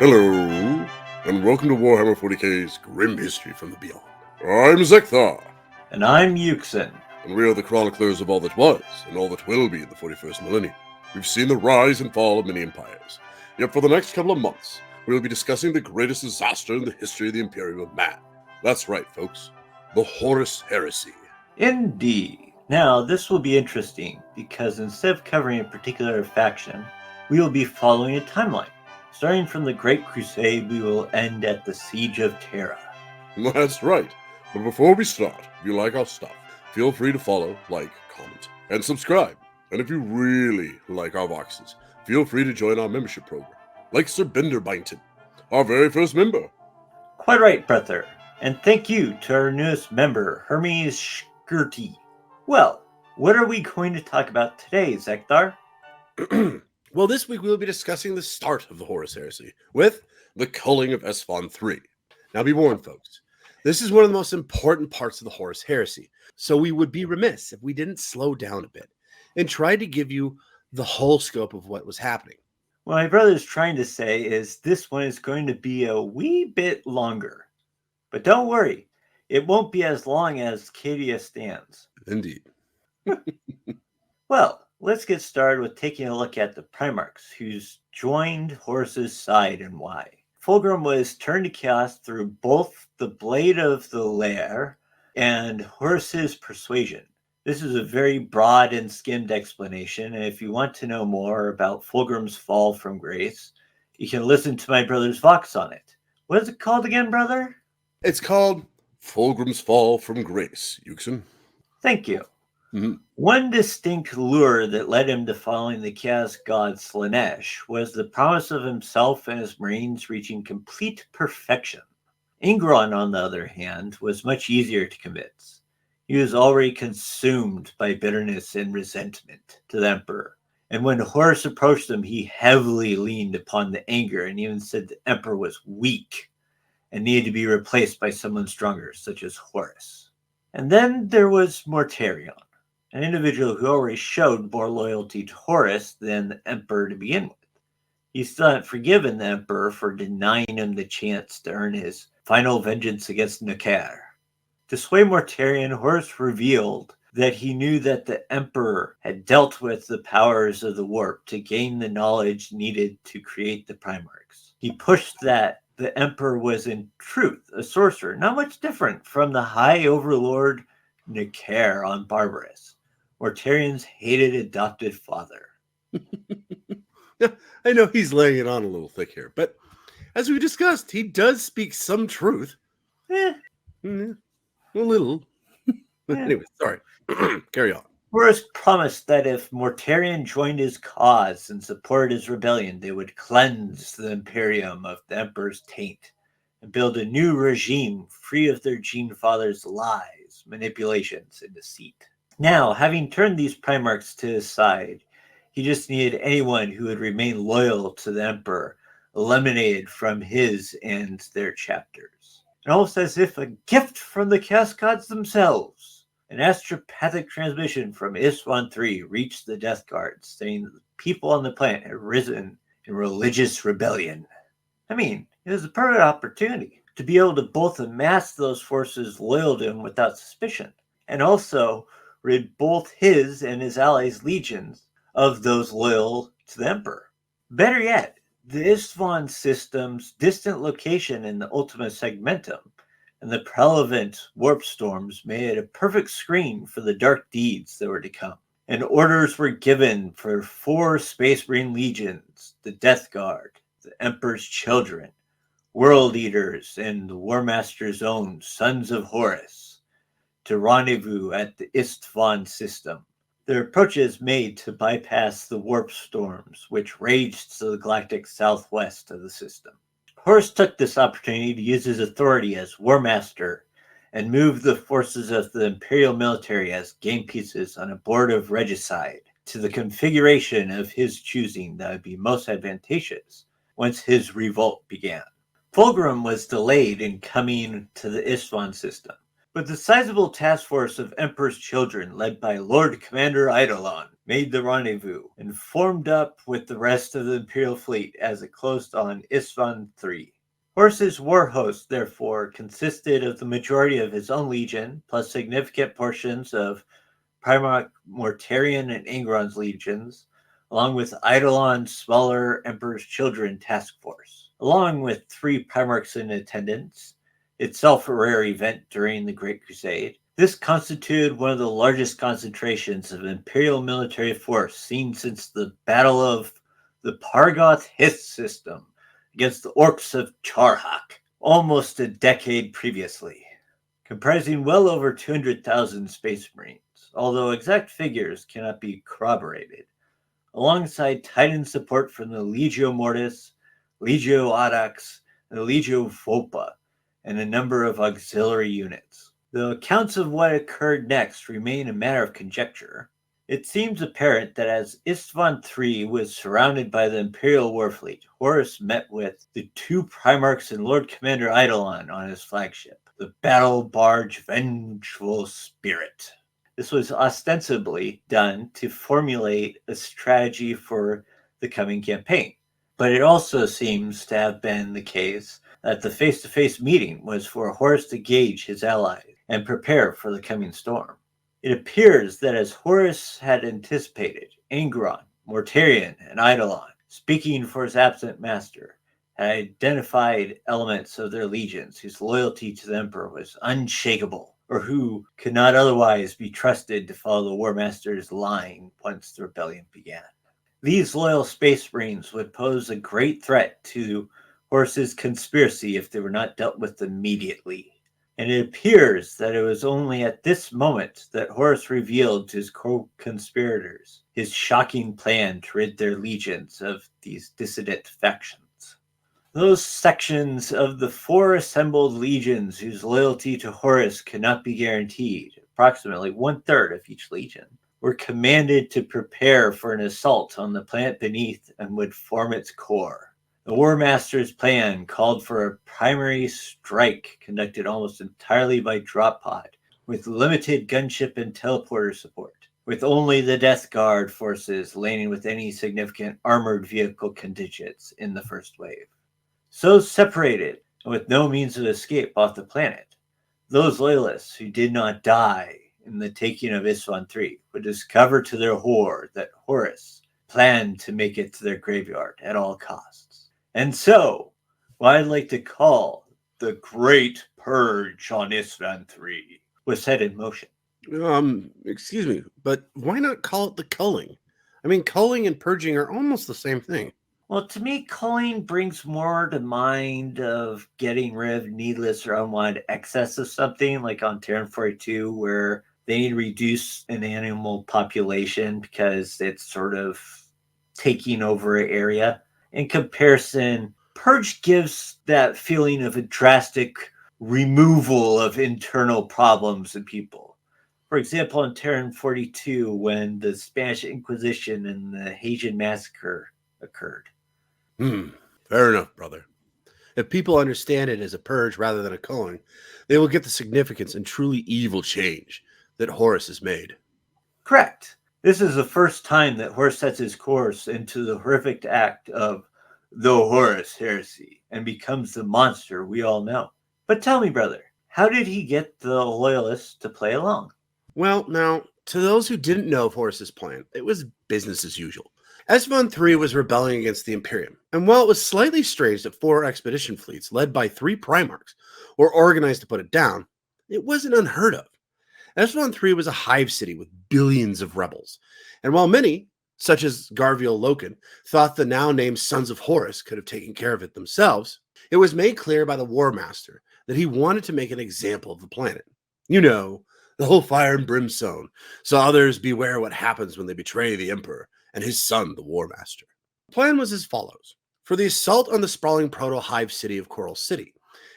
Hello, and welcome to Warhammer 40k's Grim History from the Beyond. I'm Zeckthar, And I'm Yuksen. and we are the chroniclers of all that was, and all that will be in the 41st millennium. We've seen the rise and fall of many empires, yet for the next couple of months, we will be discussing the greatest disaster in the history of the Imperium of Man. That's right, folks, the Horus Heresy. Indeed. Now, this will be interesting because instead of covering a particular faction, we will be following a timeline. Starting from the Great Crusade, we will end at the Siege of Terra. That's right, but before we start, if you like our stuff, feel free to follow, like, comment, and subscribe. And if you really like our voxes, feel free to join our membership program, like Sir Benderbyington, our very first member. Quite right, brother. And thank you to our newest member, Hermes Shkirty. Well, what are we going to talk about today, Zeckthar? Well, this week we'll be discussing the start of the Horus Heresy, with the culling of Istvaan III. Now be warned, folks, this is one of the most important parts of the Horus Heresy, so we would be remiss if we didn't slow down a bit and try to give you the whole scope of what was happening. What my brother's trying to say is this one is going to be a wee bit longer. But don't worry, it won't be as long as Cadia stands. Indeed. Well, let's get started with taking a look at the Primarchs, who's joined Horus's side and why. Fulgrim was turned to chaos through both the Blade of the Lair and Horus's persuasion. This is a very broad and skimmed explanation, and if you want to know more about Fulgrim's fall from grace, you can listen to my brother's Vox on it. What is it called again, brother? It's called Fulgrim's Fall from Grace, Yuksen. Thank you. Mm-hmm. One distinct lure that led him to following the chaos god Slanesh was the promise of himself and his marines reaching complete perfection. Ingron, on the other hand, was much easier to convince. He was already consumed by bitterness and resentment to the Emperor, and when Horus approached him, he heavily leaned upon the anger and even said the Emperor was weak and needed to be replaced by someone stronger, such as Horus. And then there was Mortarion, an individual who already showed more loyalty to Horus than the Emperor to begin with. He still hadn't forgiven the Emperor for denying him the chance to earn his final vengeance against Necker. To sway Mortarion, Horus revealed that he knew that the Emperor had dealt with the powers of the warp to gain the knowledge needed to create the Primarchs. He pushed that the Emperor was in truth a sorcerer, not much different from the High Overlord Necker on Barbarous, Mortarion's hated adopted father. I know he's laying it on a little thick here, but as we discussed, he does speak some truth. A little. But anyway, sorry. Carry on. Horus promised that if Mortarion joined his cause and supported his rebellion, they would cleanse the Imperium of the Emperor's taint and build a new regime free of their Gene Father's lies, manipulations, and deceit. Now, having turned these Primarchs to his side, he just needed anyone who would remain loyal to the Emperor eliminated from his and their chapters. And almost as if a gift from the Chaos Gods themselves, an astropathic transmission from Istvaan III reached the Death Guard, saying that the people on the planet had risen in religious rebellion. I mean, it was a perfect opportunity to be able to both amass those forces loyal to him without suspicion, and also rid both his and his allies' legions of those loyal to the Emperor. Better yet, the Istvaan system's distant location in the Ultima Segmentum and the prevalent warp storms made it a perfect screen for the dark deeds that were to come. And orders were given for 4 Space Marine legions, the Death Guard, the Emperor's Children, World Eaters, and the Warmaster's own Sons of Horus, to rendezvous at the Istvaan system. Their approaches made to bypass the warp storms, which raged to the galactic southwest of the system. Horus took this opportunity to use his authority as Warmaster and move the forces of the Imperial military as game pieces on a board of regicide to the configuration of his choosing that would be most advantageous once his revolt began. Fulgrim was delayed in coming to the Istvaan system, But the sizable task force of Emperor's children, led by Lord Commander Eidolon, made the rendezvous and formed up with the rest of the Imperial fleet as it closed on Istvaan III. Horus's war host, therefore, consisted of the majority of his own legion, plus significant portions of Primarch Mortarion and Angron's legions, along with Eidolon's smaller Emperor's Children task force, along with 3 Primarchs in attendance, itself a rare event during the Great Crusade. This constituted one of the largest concentrations of Imperial military force seen since the Battle of the Pargoth Hith system against the Orcs of Charhak, almost a decade previously, comprising well over 200,000 Space Marines, although exact figures cannot be corroborated, alongside Titan support from the Legio Mortis, Legio Audax, and the Legio Vopa, and a number of auxiliary units. The accounts of what occurred next remain a matter of conjecture. It seems apparent that as Istvaan III was surrounded by the Imperial Warfleet, Horus met with the 2 Primarchs and Lord Commander Eidolon on his flagship, the battle barge Vengeful Spirit. This was ostensibly done to formulate a strategy for the coming campaign, but it also seems to have been the case that the face-to-face meeting was for Horus to gauge his allies and prepare for the coming storm. It appears that as Horus had anticipated, Angron, Mortarion, and Eidolon, speaking for his absent master, had identified elements of their legions whose loyalty to the Emperor was unshakable, or who could not otherwise be trusted to follow the Warmaster's line once the rebellion began. These loyal Space Marines would pose a great threat to Horus's conspiracy if they were not dealt with immediately. And it appears that it was only at this moment that Horus revealed to his co-conspirators his shocking plan to rid their legions of these dissident factions. Those sections of the 4 assembled legions whose loyalty to Horus could not be guaranteed, approximately 1/3 of each legion, were commanded to prepare for an assault on the planet beneath and would form its core. The Warmaster's plan called for a primary strike conducted almost entirely by drop pod, with limited gunship and teleporter support, with only the Death Guard forces landing with any significant armored vehicle contingents in the first wave. So separated, and with no means of escape off the planet, those loyalists who did not die in the taking of Istvaan III would discover to their horror that Horus planned to make it to their graveyard at all costs. And so, what I'd like to call the Great Purge on Istvaan III was set in motion. Excuse me, but why not call it the culling? I mean, culling and purging are almost the same thing. Well, to me, culling brings more to mind of getting rid of needless or unwanted excess of something, like on Terran 42, where they need to reduce an animal population because it's sort of taking over an area. In comparison, Purge gives that feeling of a drastic removal of internal problems in people. For example, in Terran 42, when the Spanish Inquisition and the Haitian Massacre occurred. Fair enough, brother. If people understand it as a purge rather than a culling, they will get the significance and truly evil change that Horus has made. Correct. This is the first time that Horus sets his course into the horrific act of the Horus heresy and becomes the monster we all know. But tell me, brother, how did he get the loyalists to play along? Well, now, to those who didn't know of Horus's plan, it was business as usual. Istvaan III was rebelling against the Imperium, and while it was slightly strange that 4 expedition fleets led by 3 Primarchs were organized to put it down, it wasn't unheard of. Istvaan III was a hive city with billions of rebels, and while many, such as Garviel Loken, thought the now-named Sons of Horus could have taken care of it themselves, it was made clear by the Warmaster that he wanted to make an example of the planet. You know, the whole fire and brimstone, so others beware what happens when they betray the Emperor and his son, the Warmaster. The plan was as follows. For the assault on the sprawling proto-hive city of Coral City,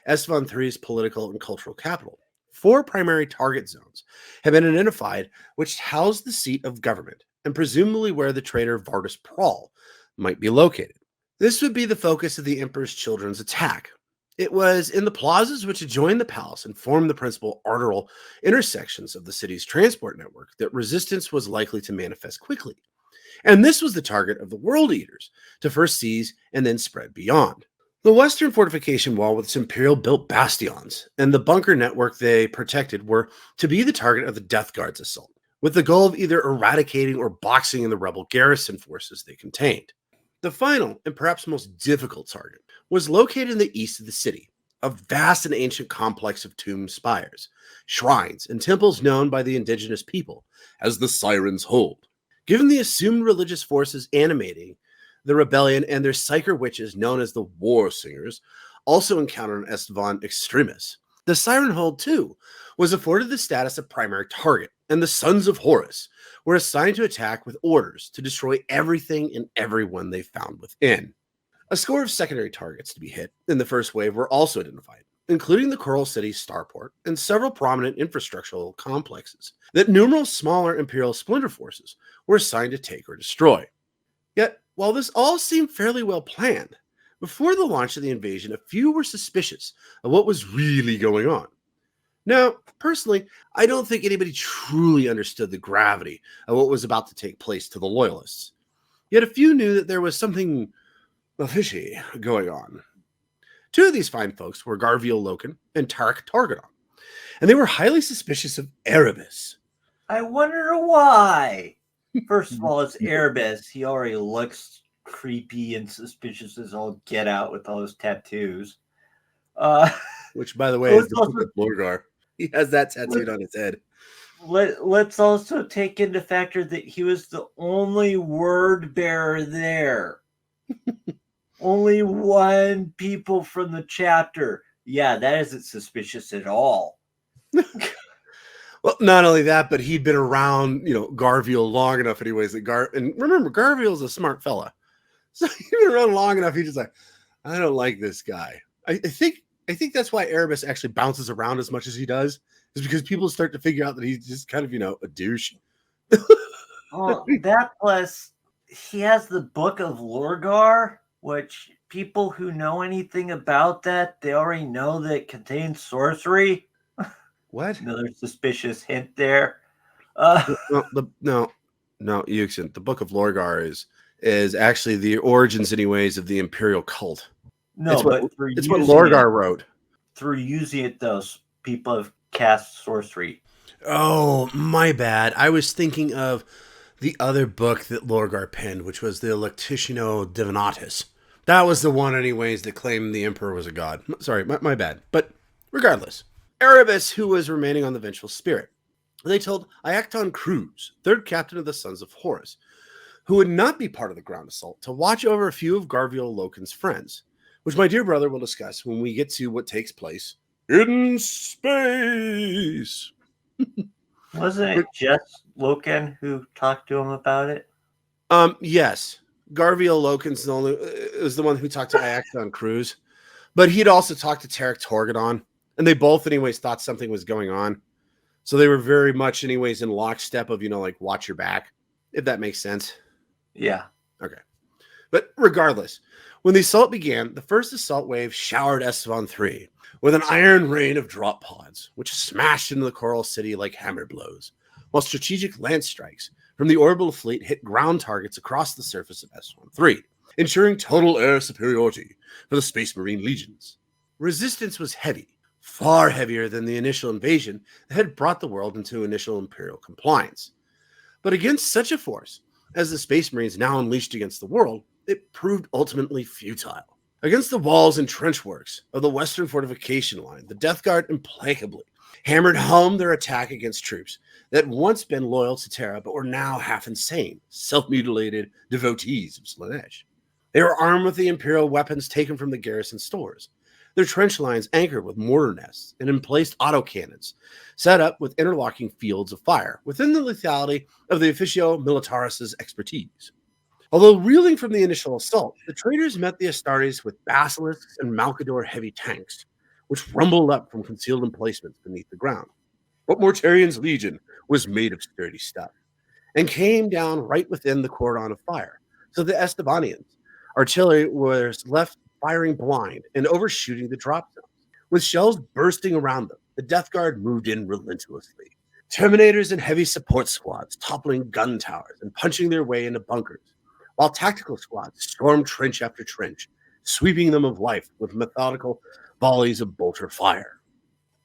Istvaan III's political and cultural capital, 4 primary target zones have been identified which house the seat of government and presumably where the traitor Vardis Prawl might be located. This would be the focus of the Emperor's children's attack. It was in the plazas which adjoined the palace and formed the principal arterial intersections of the city's transport network that resistance was likely to manifest quickly. And this was the target of the World Eaters to first seize and then spread beyond. The western fortification wall with its imperial built bastions and the bunker network they protected were to be the target of the Death Guard's assault, with the goal of either eradicating or boxing in the rebel garrison forces they contained. The final and perhaps most difficult target was located in the east of the city, a vast and ancient complex of tomb spires, shrines, and temples known by the indigenous people as the Siren's Hold. Given the assumed religious forces animating the rebellion and their psyker witches known as the War Singers also encountered an Istvaan extremis, the Siren Hold, too, was afforded the status of primary target, and the Sons of Horus were assigned to attack with orders to destroy everything and everyone they found within. A score of secondary targets to be hit in the first wave were also identified, including the Coral City starport and several prominent infrastructural complexes that numerous smaller Imperial splinter forces were assigned to take or destroy. Yet, while this all seemed fairly well planned, before the launch of the invasion, a few were suspicious of what was really going on. Now, personally, I don't think anybody truly understood the gravity of what was about to take place to the Loyalists. Yet a few knew that there was something fishy going on. Two of these fine folks were Garviel Loken and Tarek Targadon, and they were highly suspicious of Erebus. I wonder why. First of all, it's Erebus. He already looks creepy and suspicious as all get out with all his tattoos. Which, by the way, is the book of Lorgar. He has that tattooed on his head. Let's also take into factor that he was the only word bearer there. Only one people from the chapter. Yeah, that isn't suspicious at all. Well, not only that, but he'd been around, Garviel long enough anyways. And remember, Garviel's a smart fella. So he'd been around long enough, he's just like, I don't like this guy. I think that's why Erebus actually bounces around as much as he does, is because people start to figure out that he's just kind of, a douche. Well, that plus he has the Book of Lorgar, which people who know anything about that, they already know that it contains sorcery. What? Another suspicious hint there. No, Yuksen. The Book of Lorgar is actually the origins, anyways, of the Imperial cult. No, it's what but Lorgar wrote. Through using it, those people have cast sorcery. Oh, my bad. I was thinking of the other book that Lorgar penned, which was the Lectitio Divinatus. That was the one, anyways, that claimed the Emperor was a god. Sorry, my bad. But regardless, Erebus, who was remaining on the Vengeful Spirit, they told Iacton Cruz, third captain of the Sons of Horus, who would not be part of the ground assault, to watch over a few of Garviel Loken's friends, which my dear brother will discuss when we get to what takes place in space. Wasn't it just Loken who talked to him about it? Yes. Garviel Loken's was the one who talked to Iacton Cruz, but he'd also talked to Tarek Targadon, and they both, anyways, thought something was going on. So they were very much, anyways, in lockstep of, watch your back, if that makes sense. Yeah. Okay. But regardless, when the assault began, the first assault wave showered Istvaan III with an iron rain of drop pods, which smashed into the Coral City like hammer blows, while strategic lance strikes from the orbital fleet hit ground targets across the surface of Istvaan III, ensuring total air superiority for the Space Marine legions. Resistance was heavy, far heavier than the initial invasion that had brought the world into initial Imperial compliance. But against such a force as the Space Marines now unleashed against the world, it proved ultimately futile. Against the walls and trenchworks of the western fortification line, the Death Guard implacably hammered home their attack against troops that had once been loyal to Terra but were now half insane, self-mutilated devotees of Slaanesh. They were armed with the Imperial weapons taken from the garrison stores, their trench lines anchored with mortar nests and emplaced autocannons, set up with interlocking fields of fire within the lethality of the Officio Militaris' expertise. Although reeling from the initial assault, the traitors met the Astartes with basilisks and Malkador heavy tanks, which rumbled up from concealed emplacements beneath the ground. But Mortarian's legion was made of sturdy stuff, and came down right within the cordon of fire, so the Estevanians' artillery was left firing blind and overshooting the drop zones. With shells bursting around them, the Death Guard moved in relentlessly. Terminators and heavy support squads toppling gun towers and punching their way into bunkers, while tactical squads stormed trench after trench, sweeping them of life with methodical volleys of bolter fire.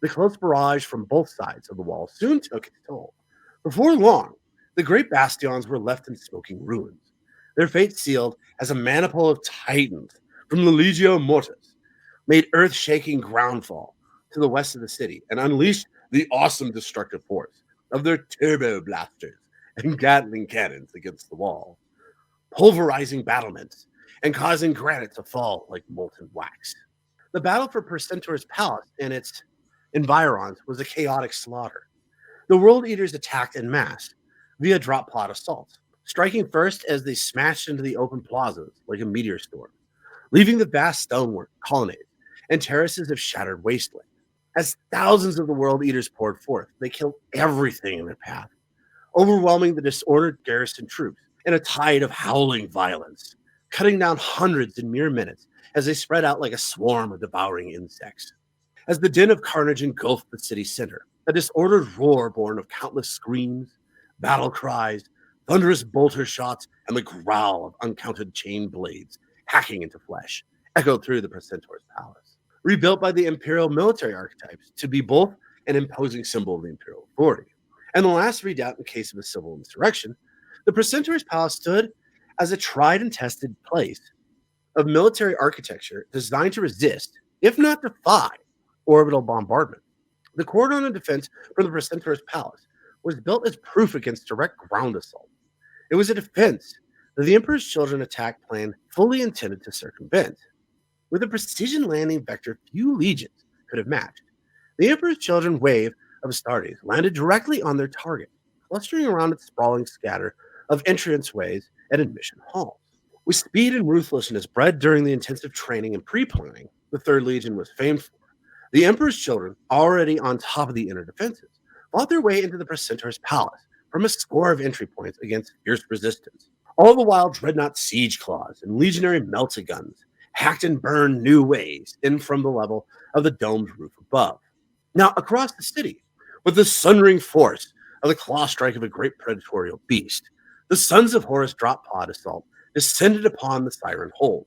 The close barrage from both sides of the wall soon took its toll. Before long, the great bastions were left in smoking ruins, their fate sealed as a maniple of titans from the Legio Mortis made earth-shaking groundfall to the west of the city and unleashed the awesome destructive force of their turbo blasters and Gatling cannons against the wall, pulverizing battlements and causing granite to fall like molten wax. The battle for Percentor's palace and its environs was a chaotic slaughter. The World Eaters attacked en masse via drop pod assaults, striking first as they smashed into the open plazas like a meteor storm, leaving the vast stonework colonnades and terraces of shattered wasteland. As thousands of the World Eaters poured forth, they killed everything in their path, overwhelming the disordered garrison troops in a tide of howling violence, cutting down hundreds in mere minutes as they spread out like a swarm of devouring insects. As the din of carnage engulfed the city center, a disordered roar born of countless screams, battle cries, thunderous bolter shots, and the growl of uncounted chain blades hacking into flesh echoed through the Precentor's palace. Rebuilt by the imperial military archetypes to be both an imposing symbol of the imperial authority and the last redoubt in case of a civil insurrection, the Precentor's palace stood as a tried and tested place of military architecture designed to resist, if not defy, orbital bombardment. The cordon of defense from the Precentor's palace was built as proof against direct ground assault. It was a defense that the Emperor's Children attack plan fully intended to circumvent. With a precision landing vector few legions could have matched, the Emperor's Children wave of Astartes landed directly on their target, clustering around its sprawling scatter of entranceways and admission halls. With speed and ruthlessness bred during the intensive training and pre-planning the Third Legion was famed for, the Emperor's Children, already on top of the inner defenses, fought their way into the Precentor's palace from a score of entry points against fierce resistance. All the while, dreadnought siege claws and legionary melta guns hacked and burned new ways in from the level of the domed roof above. Now, across the city, with the sundering force of the claw strike of a great predatorial beast, the sons of Horus drop pod assault descended upon the Siren Hold.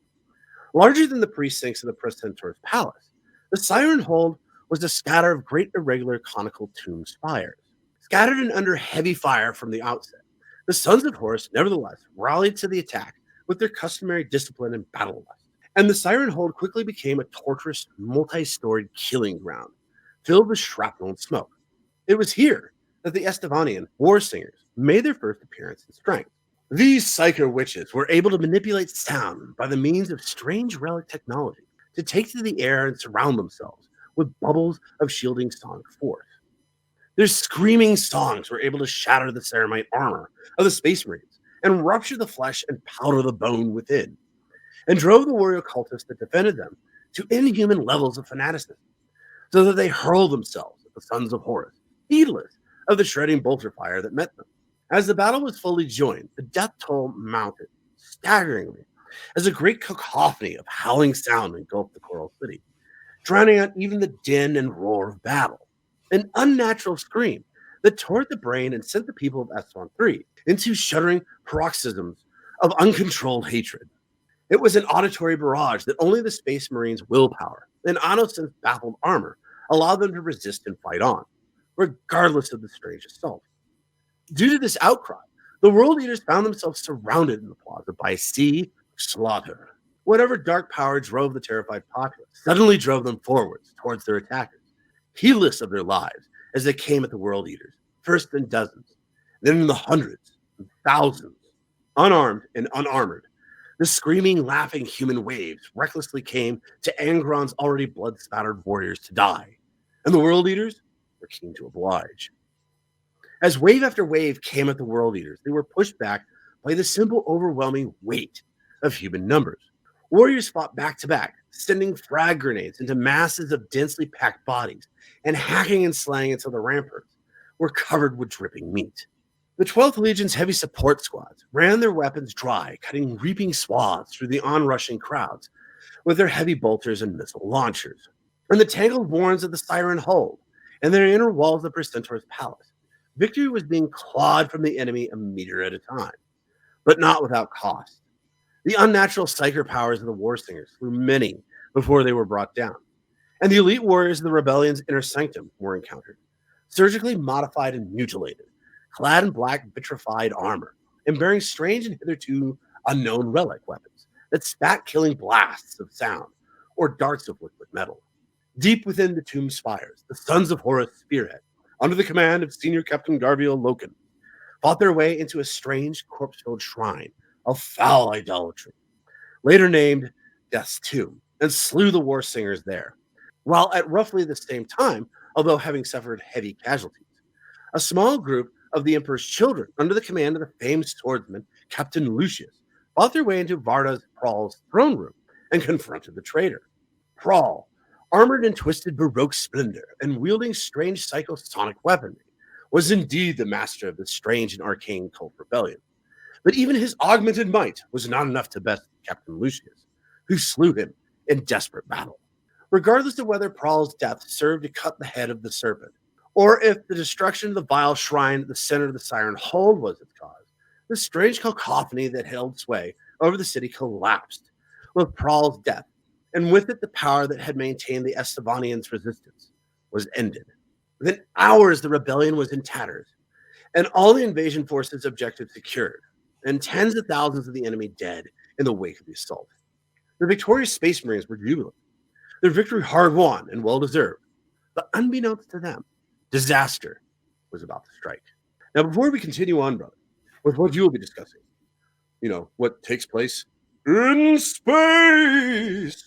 Larger than the precincts of the Precentor's palace, the Siren Hold was a scatter of great irregular conical tomb spires. Scattered and under heavy fire from the outset, the sons of Horus nevertheless rallied to the attack with their customary discipline and battle lust. And the Siren Hold quickly became a torturous, multi-storied killing ground, filled with shrapnel and smoke. It was here that the Estivanian war singers made their first appearance in strength. These psycho witches were able to manipulate sound by the means of strange relic technology to take to the air and surround themselves with bubbles of shielding sonic force. Their screaming songs were able to shatter the ceramite armor of the Space Marines and rupture the flesh and powder the bone within, and drove the warrior cultists that defended them to inhuman levels of fanaticism, so that they hurled themselves at the sons of Horus, heedless of the shredding bolter fire that met them. As the battle was fully joined, the death toll mounted staggeringly as a great cacophony of howling sound engulfed the coral city, drowning out even the din and roar of battle. An unnatural scream that tore at the brain and sent the people of Istvaan III into shuddering paroxysms of uncontrolled hatred. It was an auditory barrage that only the Space Marines' willpower and Anosyn's baffled armor allowed them to resist and fight on, regardless of the strange assault. Due to this outcry, the World Eaters found themselves surrounded in the plaza by a sea of slaughter. Whatever dark power drove the terrified populace suddenly drove them forwards towards their attackers, heedless of their lives as they came at the World Eaters, first in dozens, then in the hundreds and thousands, unarmed and unarmored. The screaming, laughing human waves recklessly came to Angron's already blood-spattered warriors to die, and the World Eaters were keen to oblige. As wave after wave came at the World Eaters, they were pushed back by the simple, overwhelming weight of human numbers. Warriors fought back to back, sending frag grenades into masses of densely packed bodies and hacking and slaying until the ramparts were covered with dripping meat. The 12th Legion's heavy support squads ran their weapons dry, cutting reaping swaths through the onrushing crowds with their heavy bolters and missile launchers, and the tangled warrens of the Siren hold, and their inner walls of Percentor's palace. Victory was being clawed from the enemy a meter at a time, but not without cost. The unnatural psyker powers of the war singers slew many before they were brought down, and the elite warriors of the rebellion's inner sanctum were encountered, surgically modified and mutilated, clad in black vitrified armor, and bearing strange and hitherto unknown relic weapons that spat killing blasts of sound or darts of liquid metal. Deep within the tomb spires, the sons of Horus Spearhead, under the command of Senior Captain Garviel Loken, fought their way into a strange corpse-filled shrine of foul idolatry, later named Death's Tomb, and slew the war singers there. While at roughly the same time, although having suffered heavy casualties, a small group of the Emperor's children, under the command of the famed swordsman Captain Lucius, fought their way into Varda's Prahl's throne room and confronted the traitor. Prahl, armored in twisted Baroque splendor and wielding strange psychosonic weaponry, was indeed the master of this strange and arcane cult rebellion. But even his augmented might was not enough to best Captain Lucius, who slew him in desperate battle. Regardless of whether Prahl's death served to cut the head of the serpent, or if the destruction of the vile shrine at the center of the Siren Hold was its cause, the strange cacophony that held sway over the city collapsed with Prahl's death, and with it the power that had maintained the Estivanians' resistance was ended. Within hours, the rebellion was in tatters, and all the invasion forces' objectives secured, and tens of thousands of the enemy dead in the wake of the assault. The victorious Space Marines were jubilant. Their victory hard won and well-deserved, but unbeknownst to them, disaster was about to strike. Now, before we continue on, brother, with what you will be discussing, what takes place in space,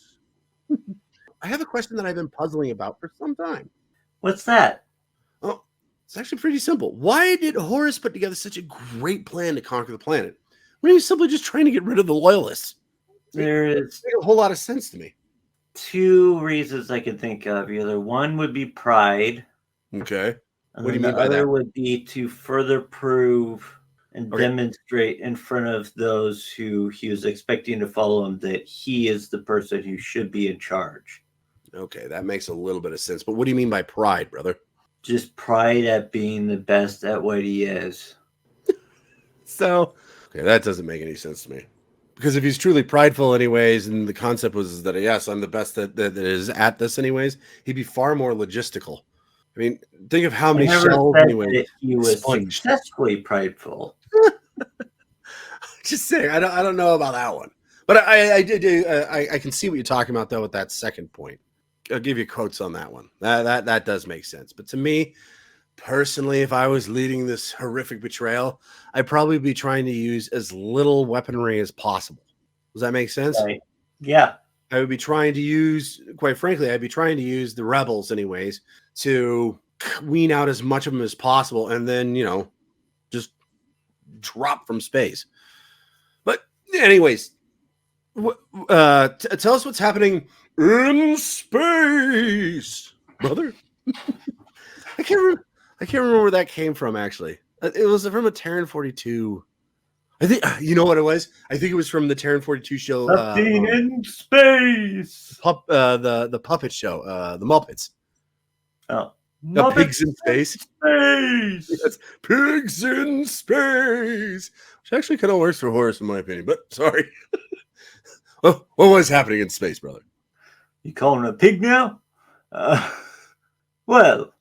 I have a question that I've been puzzling about for some time. What's that? Oh, it's actually pretty simple. Why did Horus put together such a great plan to conquer the planet when he was simply just trying to get rid of the loyalists? There is a whole lot of sense to me. Two reasons I can think of. Either one would be pride. Okay. And what do you then mean the by other that? would be to further prove and demonstrate in front of those who he was expecting to follow him that he is the person who should be in charge. Okay, that makes a little bit of sense. But what do you mean by pride, brother? Just pride at being the best at what he is. So, okay, that doesn't make any sense to me. Because if he's truly prideful anyways, and the concept was that, yes, I'm the best that is at this anyways, he'd be far more logistical. I mean, think of how many shells anyways he was sponged. successfully prideful. Just saying, I don't know about that one. But I can see what you're talking about, though, with that second point. I'll give you quotes on that one. That does make sense. But to me, personally, if I was leading this horrific betrayal, I'd probably be trying to use as little weaponry as possible. Does that make sense? Right. Yeah. I would be trying to use, quite frankly, I'd be trying to use the rebels anyways to wean out as much of them as possible and then, just drop from space. But anyways, tell us what's happening in space, brother. I can't remember where that came from, actually. It was from a Terran 42. I think, you know what it was? I think it was from the Terran 42 show. Nothing in space. The puppet show, the Muppets. Oh. The Muppets Pigs in Space. Space. Yes, Pigs in Space. Which actually kind of works for Horus, in my opinion, but sorry. What was happening in space, brother? You calling him a pig now? Well,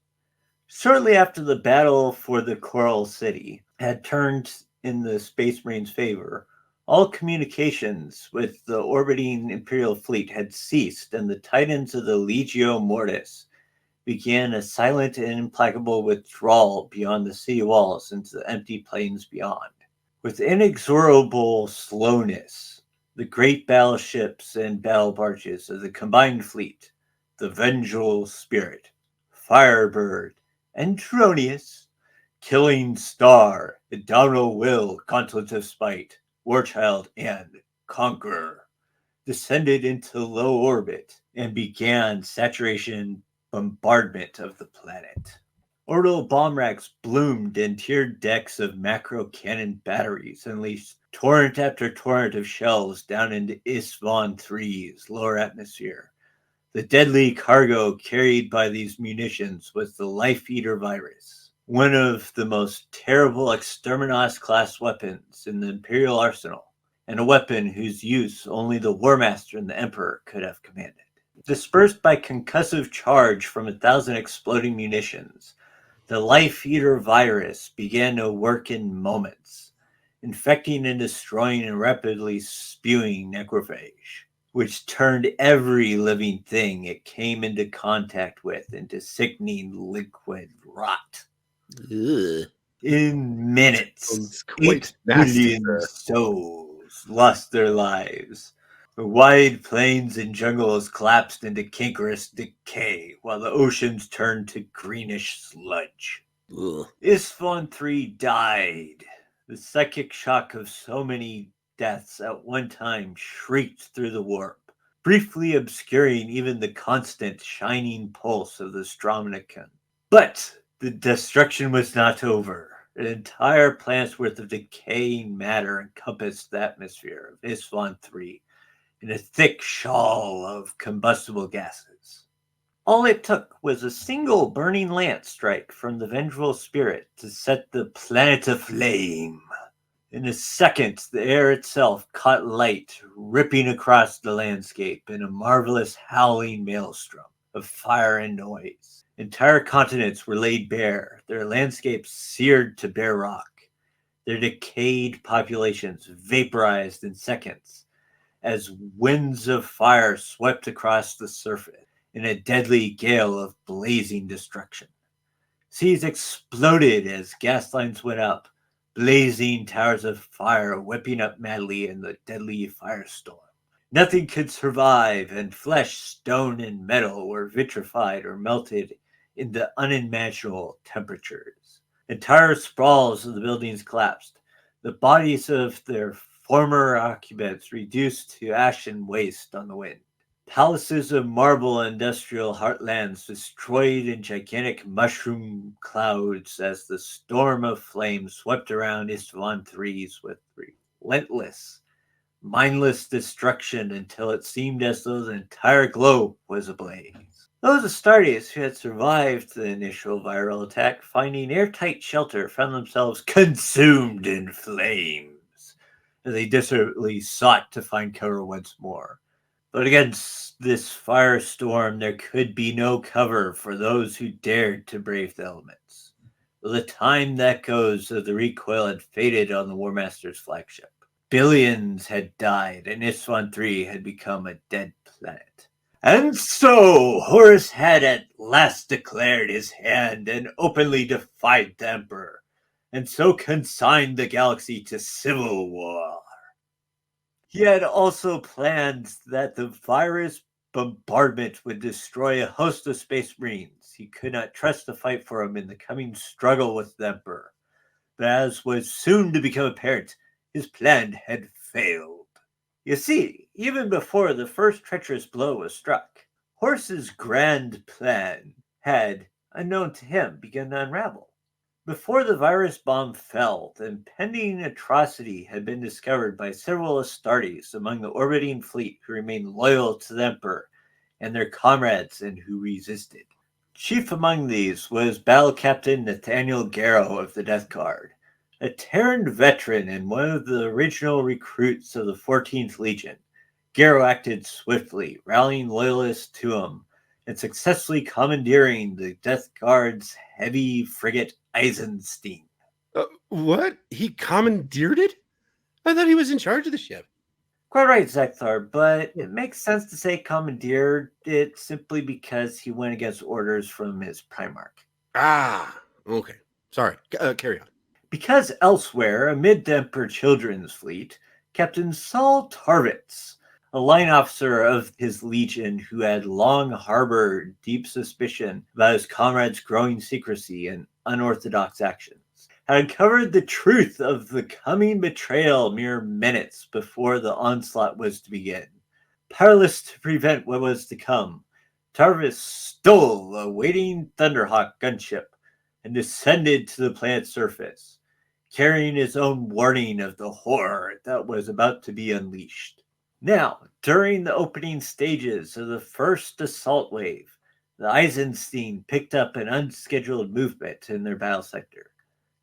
shortly after the battle for the Coral City had turned in the Space Marines' favor, all communications with the orbiting Imperial fleet had ceased, and the Titans of the Legio Mortis began a silent and implacable withdrawal beyond the city walls into the empty plains beyond. With inexorable slowness, the great battleships and battle barges of the combined fleet, the Vengeful Spirit, Firebird, and Tronius, Killing Star, Indomitable Will, Contemplative Spite, Warchild, and Conqueror, descended into low orbit and began saturation bombardment of the planet. Orbital bomb racks bloomed in tiered decks of macro cannon batteries and unleashed torrent after torrent of shells down into Istvaan III's lower atmosphere. The deadly cargo carried by these munitions was the Life Eater virus, one of the most terrible Exterminos-class weapons in the Imperial arsenal, and a weapon whose use only the Warmaster and the Emperor could have commanded. Dispersed by concussive charge from 1,000 exploding munitions, the Life Eater virus began to work in moments, infecting and destroying and rapidly spewing necrophage, which turned every living thing it came into contact with into sickening liquid rot. Ugh. In minutes, Sounds quite 8 nasty, billion sir. souls lost their lives. The wide plains and jungles collapsed into cankerous decay, while the oceans turned to greenish sludge. Ugh. Istvaan III died. The psychic shock of so many deaths at one time shrieked through the warp, briefly obscuring even the constant shining pulse of the Stromnicon. But the destruction was not over. An entire planet's worth of decaying matter encompassed the atmosphere of Istvaan III in a thick shawl of combustible gases. All it took was a single burning lance strike from the vengeful spirit to set the planet aflame. In a second, the air itself caught light, ripping across the landscape in a marvelous howling maelstrom of fire and noise. Entire continents were laid bare, their landscapes seared to bare rock, their decayed populations vaporized in seconds as winds of fire swept across the surface in a deadly gale of blazing destruction. Seas exploded as gas lines went up, blazing towers of fire whipping up madly in the deadly firestorm. Nothing could survive, and flesh, stone, and metal were vitrified or melted into unimaginable temperatures. Entire sprawls of the buildings collapsed, the bodies of their former occupants reduced to ash and waste on the wind. Palaces of marble and industrial heartlands destroyed in gigantic mushroom clouds as the storm of flame swept around Istvaan III's with relentless, mindless destruction until it seemed as though the entire globe was ablaze. Those Astartes who had survived the initial viral attack, finding airtight shelter, found themselves consumed in flames as they desperately sought to find cover once more. But against this firestorm, there could be no cover for those who dared to brave the elements. The time that goes of the recoil had faded on the Warmaster's flagship. Billions had died, and Istvaan III had become a dead planet. And so Horus had at last declared his hand and openly defied the Emperor, and so consigned the galaxy to civil war. He had also planned that the virus bombardment would destroy a host of space marines. He could not trust to fight for him in the coming struggle with the Emperor. But as was soon to become apparent, his plan had failed. You see, even before the first treacherous blow was struck, Horus's grand plan had, unknown to him, begun to unravel. Before the virus bomb fell, the impending atrocity had been discovered by several Astartes among the orbiting fleet who remained loyal to the Emperor and their comrades and who resisted. Chief among these was Battle Captain Nathaniel Garrow of the Death Guard, a Terran veteran and one of the original recruits of the 14th Legion. Garrow acted swiftly, rallying loyalists to him and successfully commandeering the Death Guard's heavy frigate Eisenstein. What? He commandeered it? I thought he was in charge of the ship. Quite right, Zeckthar, but it makes sense to say commandeered it simply because he went against orders from his Primarch. Ah, okay. Sorry. Carry on. Because elsewhere, amid the Emperor Children's fleet, Captain Saul Tarvitz, a line officer of his legion who had long harbored deep suspicion about his comrades' growing secrecy and unorthodox actions, had uncovered the truth of the coming betrayal mere minutes before the onslaught was to begin. Powerless to prevent what was to come, Tarvis stole a waiting Thunderhawk gunship and descended to the planet's surface, carrying his own warning of the horror that was about to be unleashed. Now, during the opening stages of the first assault wave, the Eisenstein picked up an unscheduled movement in their battle sector.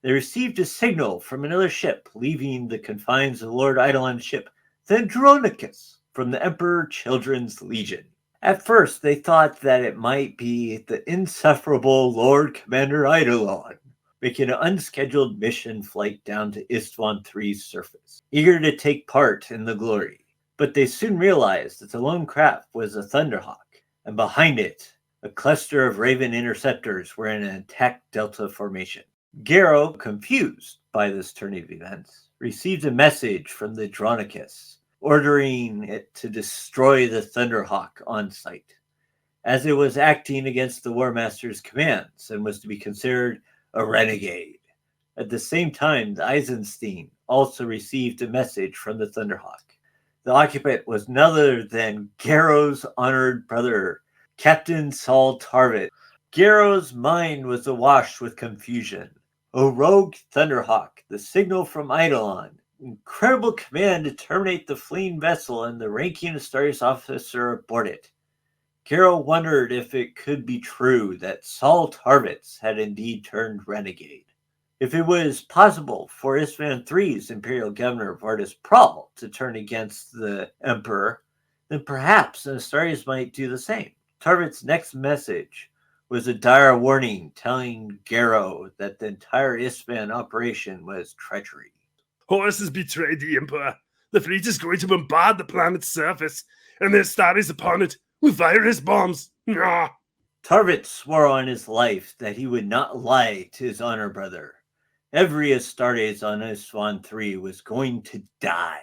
They received a signal from another ship leaving the confines of Lord Eidolon's ship, the Andronicus, from the Emperor Children's Legion. At first, they thought that it might be the insufferable Lord Commander Eidolon, making an unscheduled mission flight down to Istvaan III's surface, eager to take part in the glory. But they soon realized that the lone craft was a Thunderhawk, and behind it, a cluster of Raven interceptors were in an attack delta formation. Garo, confused by this turn of events, received a message from the Andronicus, ordering it to destroy the Thunderhawk on sight, as it was acting against the Warmaster's commands and was to be considered a renegade. At the same time, the Eisenstein also received a message from the Thunderhawk. The occupant was none other than Garo's honored brother, Captain Saul Tarvit. Garo's mind was awash with confusion. O rogue Thunderhawk, the signal from Eidolon, incredible command to terminate the fleeing vessel and the ranking Astartes officer aboard it. Garo wondered if it could be true that Saul Tarvitz had indeed turned renegade. If it was possible for Istvaan III's Imperial Governor Vardis Prahl to turn against the Emperor, then perhaps Astartes might do the same. Tarvit's next message was a dire warning telling Garo that the entire Istvaan operation was treachery. Horus has betrayed the Emperor. The fleet is going to bombard the planet's surface, and the Astartes upon it will fire his bombs. Nah. Tarvit swore on his life that he would not lie to his honor brother. Every Astartes on Istvaan III was going to die.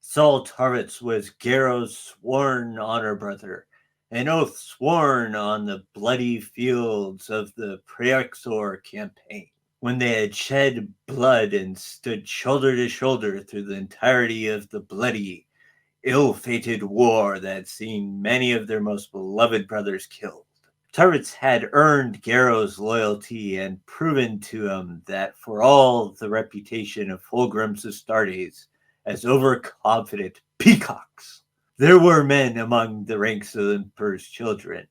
Saul Tarvitz was Garo's sworn honor brother, an oath sworn on the bloody fields of the Preaxor campaign, when they had shed blood and stood shoulder to shoulder through the entirety of the bloody, ill-fated war that had seen many of their most beloved brothers killed. Tarvitz had earned Garo's loyalty and proven to him that for all the reputation of Fulgrim's Astartes as overconfident peacocks, there were men among the ranks of the Emperor's children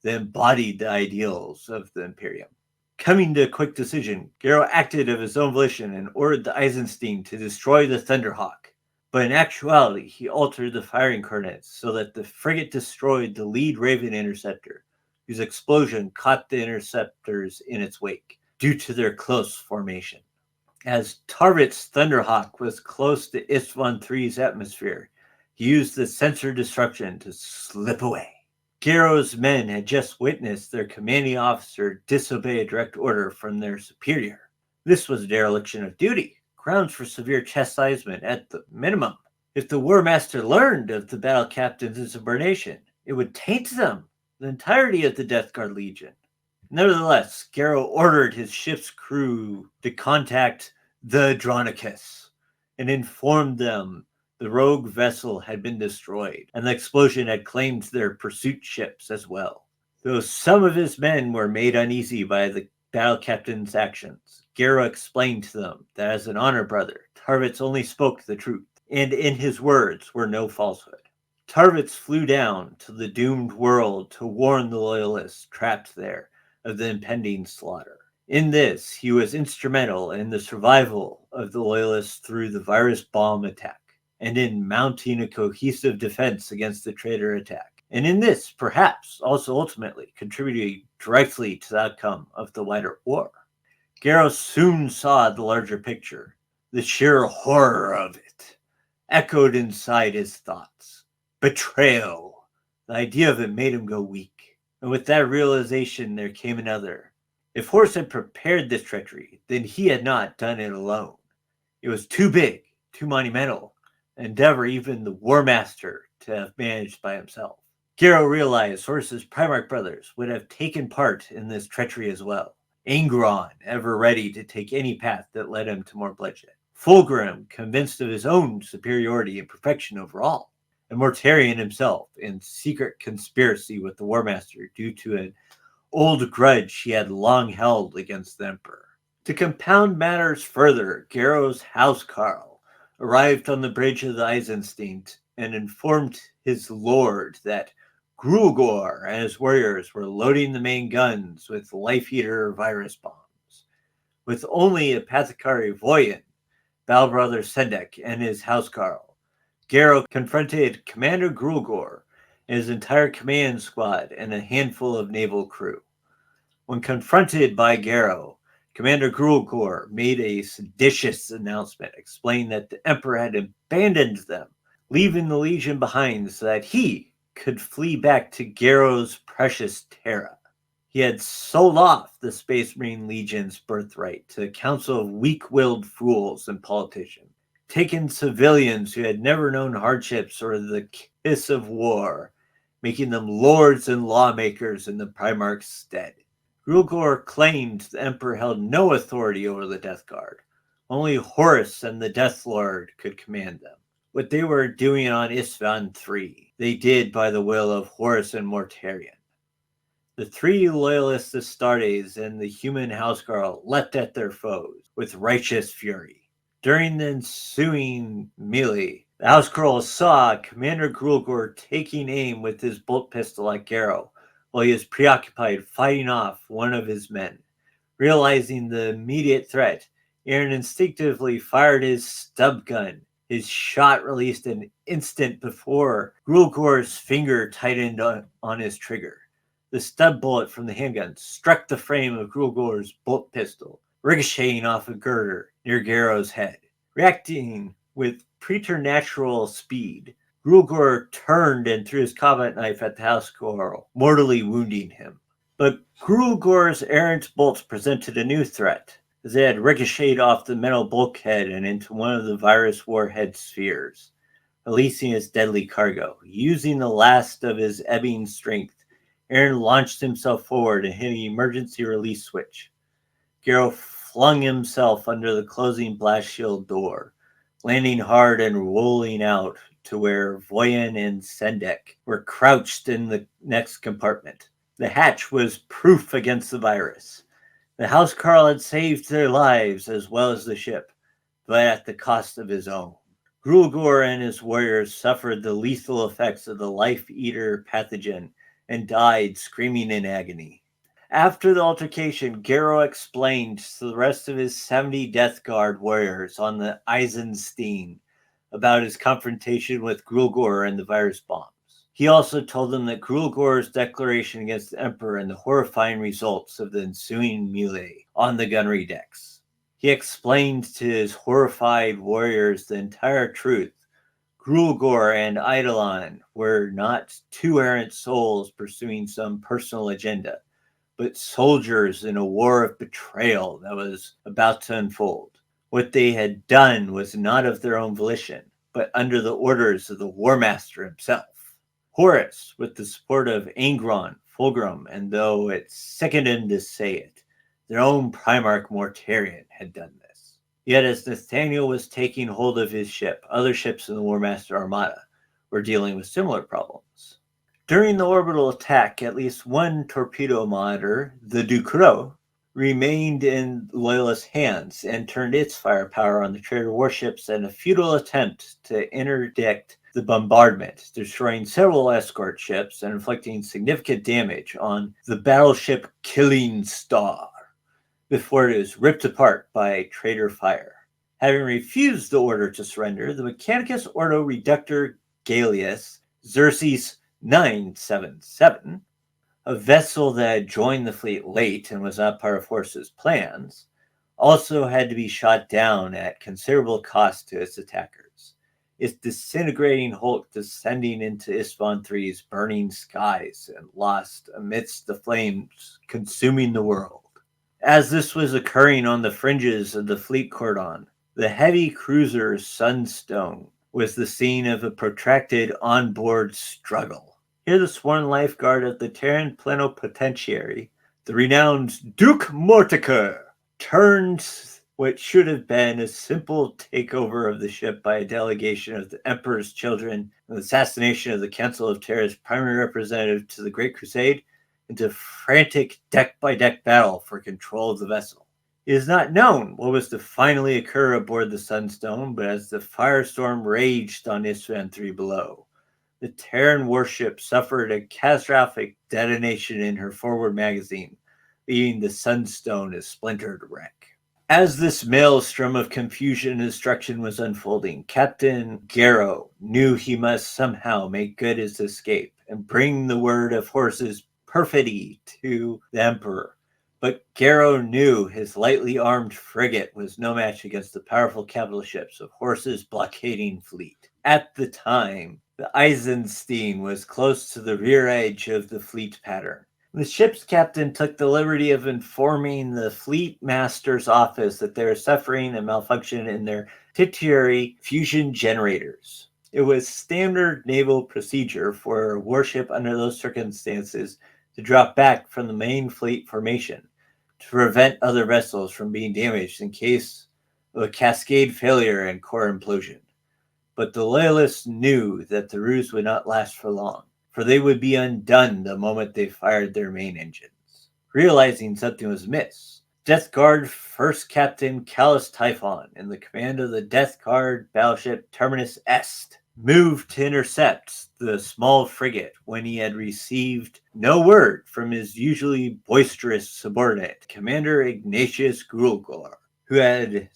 that embodied the ideals of the Imperium. Coming to a quick decision, Garo acted of his own volition and ordered the Eisenstein to destroy the Thunderhawk. But in actuality, he altered the firing coordinates so that the frigate destroyed the lead Raven interceptor, whose explosion caught the interceptors in its wake, due to their close formation. As Tarvit's Thunderhawk was close to Istvaan III's atmosphere, he used the sensor disruption to slip away. Garo's men had just witnessed their commanding officer disobey a direct order from their superior. This was a dereliction of duty, grounds for severe chastisement at the minimum. If the Warmaster learned of the battle captain's insubordination, it would taint them, the entirety of the Death Guard Legion. Nevertheless, Garo ordered his ship's crew to contact the Andronicus and informed them the rogue vessel had been destroyed, and the explosion had claimed their pursuit ships as well. Though some of his men were made uneasy by the battle captain's actions, Garo explained to them that as an honor brother, Tarvitz only spoke the truth, and in his words were no falsehood. Tarvitz flew down to the doomed world to warn the loyalists trapped there of the impending slaughter. In this, he was instrumental in the survival of the loyalists through the virus bomb attack, and in mounting a cohesive defense against the traitor attack. And in this, perhaps, also ultimately contributing directly to the outcome of the wider war. Garo soon saw the larger picture. The sheer horror of it echoed inside his thoughts. Betrayal. The idea of it made him go weak. And with that realization, there came another. If Horus had prepared this treachery, then he had not done it alone. It was too big, too monumental, an endeavor even the Warmaster to have managed by himself. Garo realized Horus's Primarch brothers would have taken part in this treachery as well. Angron, ever ready to take any path that led him to more bloodshed. Fulgrim, convinced of his own superiority and perfection overall. And Mortarion himself, in secret conspiracy with the Warmaster due to an old grudge he had long held against the Emperor. To compound matters further, Garrow's housecarl arrived on the bridge of the Eisenstein and informed his lord that Grulgor and his warriors were loading the main guns with life-eater virus bombs. With only apothecary Voyen, Battle Brother Sendek, and his housecarl, Garrow confronted Commander Grulgor and his entire command squad and a handful of naval crew. When confronted by Garrow, Commander Grulgor made a seditious announcement explaining that the Emperor had abandoned them, leaving the Legion behind so that he could flee back to Garrow's precious Terra. He had sold off the Space Marine Legion's birthright to a council of weak-willed fools and politicians, taken civilians who had never known hardships or the kiss of war, making them lords and lawmakers in the Primarch's stead. Grulgor claimed the Emperor held no authority over the Death Guard. Only Horus and the Death Lord could command them. What they were doing on Istvaan III, they did by the will of Horus and Mortarion. The three loyalist Astartes and the human housecarl leapt at their foes with righteous fury. During the ensuing melee, the housecarl saw Commander Grulgor taking aim with his bolt pistol at Garrow while he was preoccupied fighting off one of his men. Realizing the immediate threat, Aaron instinctively fired his stub gun. His shot released an instant before Grulgor's finger tightened on his trigger. The stub bullet from the handgun struck the frame of Grulgor's bolt pistol, ricocheting off a girder near Garrow's head. Reacting with preternatural speed, Grulgor turned and threw his combat knife at the housecarl, mortally wounding him. But Grulgor's errant bolts presented a new threat, as they had ricocheted off the metal bulkhead and into one of the virus warhead spheres, releasing its deadly cargo. Using the last of his ebbing strength, Aaron launched himself forward and hit an emergency release switch. Garrow flung himself under the closing blast shield door, landing hard and rolling out to where Voyen and Sendek were crouched in the next compartment. The hatch was proof against the virus. The housecarl had saved their lives as well as the ship, but at the cost of his own. Grulgor and his warriors suffered the lethal effects of the life-eater pathogen and died screaming in agony. After the altercation, Garrow explained to the rest of his 70 Death Guard warriors on the Eisenstein about his confrontation with Grulgor and the virus bombs. He also told them that Grulgor's declaration against the Emperor and the horrifying results of the ensuing melee on the gunnery decks. He explained to his horrified warriors the entire truth. Grulgor and Eidolon were not two errant souls pursuing some personal agenda, but soldiers in a war of betrayal that was about to unfold. What they had done was not of their own volition, but under the orders of the Warmaster himself. Horus, with the support of Angron, Fulgrim, and though it sickened him to say it, their own Primarch Mortarion had done this. Yet as Nathaniel was taking hold of his ship, other ships in the Warmaster Armada were dealing with similar problems. During the orbital attack, at least one torpedo monitor, the Ducrot, remained in Loyalist hands and turned its firepower on the traitor warships in a futile attempt to interdict the bombardment, destroying several escort ships and inflicting significant damage on the battleship Killing Star before it was ripped apart by traitor fire. Having refused the order to surrender, the Mechanicus Ordo Reductor Gallius Xerxes 977, a vessel that had joined the fleet late and was not part of Horus's plans, also had to be shot down at considerable cost to its attackers, its disintegrating hulk descending into Istvaan III's burning skies and lost amidst the flames consuming the world. As this was occurring on the fringes of the fleet cordon, the heavy cruiser Sunstone was the scene of a protracted onboard struggle. Here the sworn lifeguard of the Terran plenipotentiary, the renowned Duke Mortimer, turned what should have been a simple takeover of the ship by a delegation of the Emperor's children and the assassination of the Council of Terra's primary representative to the Great Crusade into frantic deck-by-deck battle for control of the vessel. It is not known what was to finally occur aboard the Sunstone, but as the firestorm raged on Istvaan III below, the Terran warship suffered a catastrophic detonation in her forward magazine, leaving the Sunstone a splintered wreck. As this maelstrom of confusion and destruction was unfolding, Captain Garrow knew he must somehow make good his escape and bring the word of Horus's perfidy to the Emperor. But Garrow knew his lightly armed frigate was no match against the powerful capital ships of Horus's blockading fleet. At the time, the Eisenstein was close to the rear edge of the fleet pattern. The ship's captain took the liberty of informing the fleet master's office that they were suffering a malfunction in their titillary fusion generators. It was standard naval procedure for a warship under those circumstances to drop back from the main fleet formation to prevent other vessels from being damaged in case of a cascade failure and core implosion. But the loyalists knew that the ruse would not last for long, for they would be undone the moment they fired their main engines. Realizing something was amiss, Death Guard First Captain Callus Typhon, in the command of the Death Guard battleship Terminus Est, moved to intercept the small frigate when he had received no word from his usually boisterous subordinate, Commander Ignatius Grulgor, who had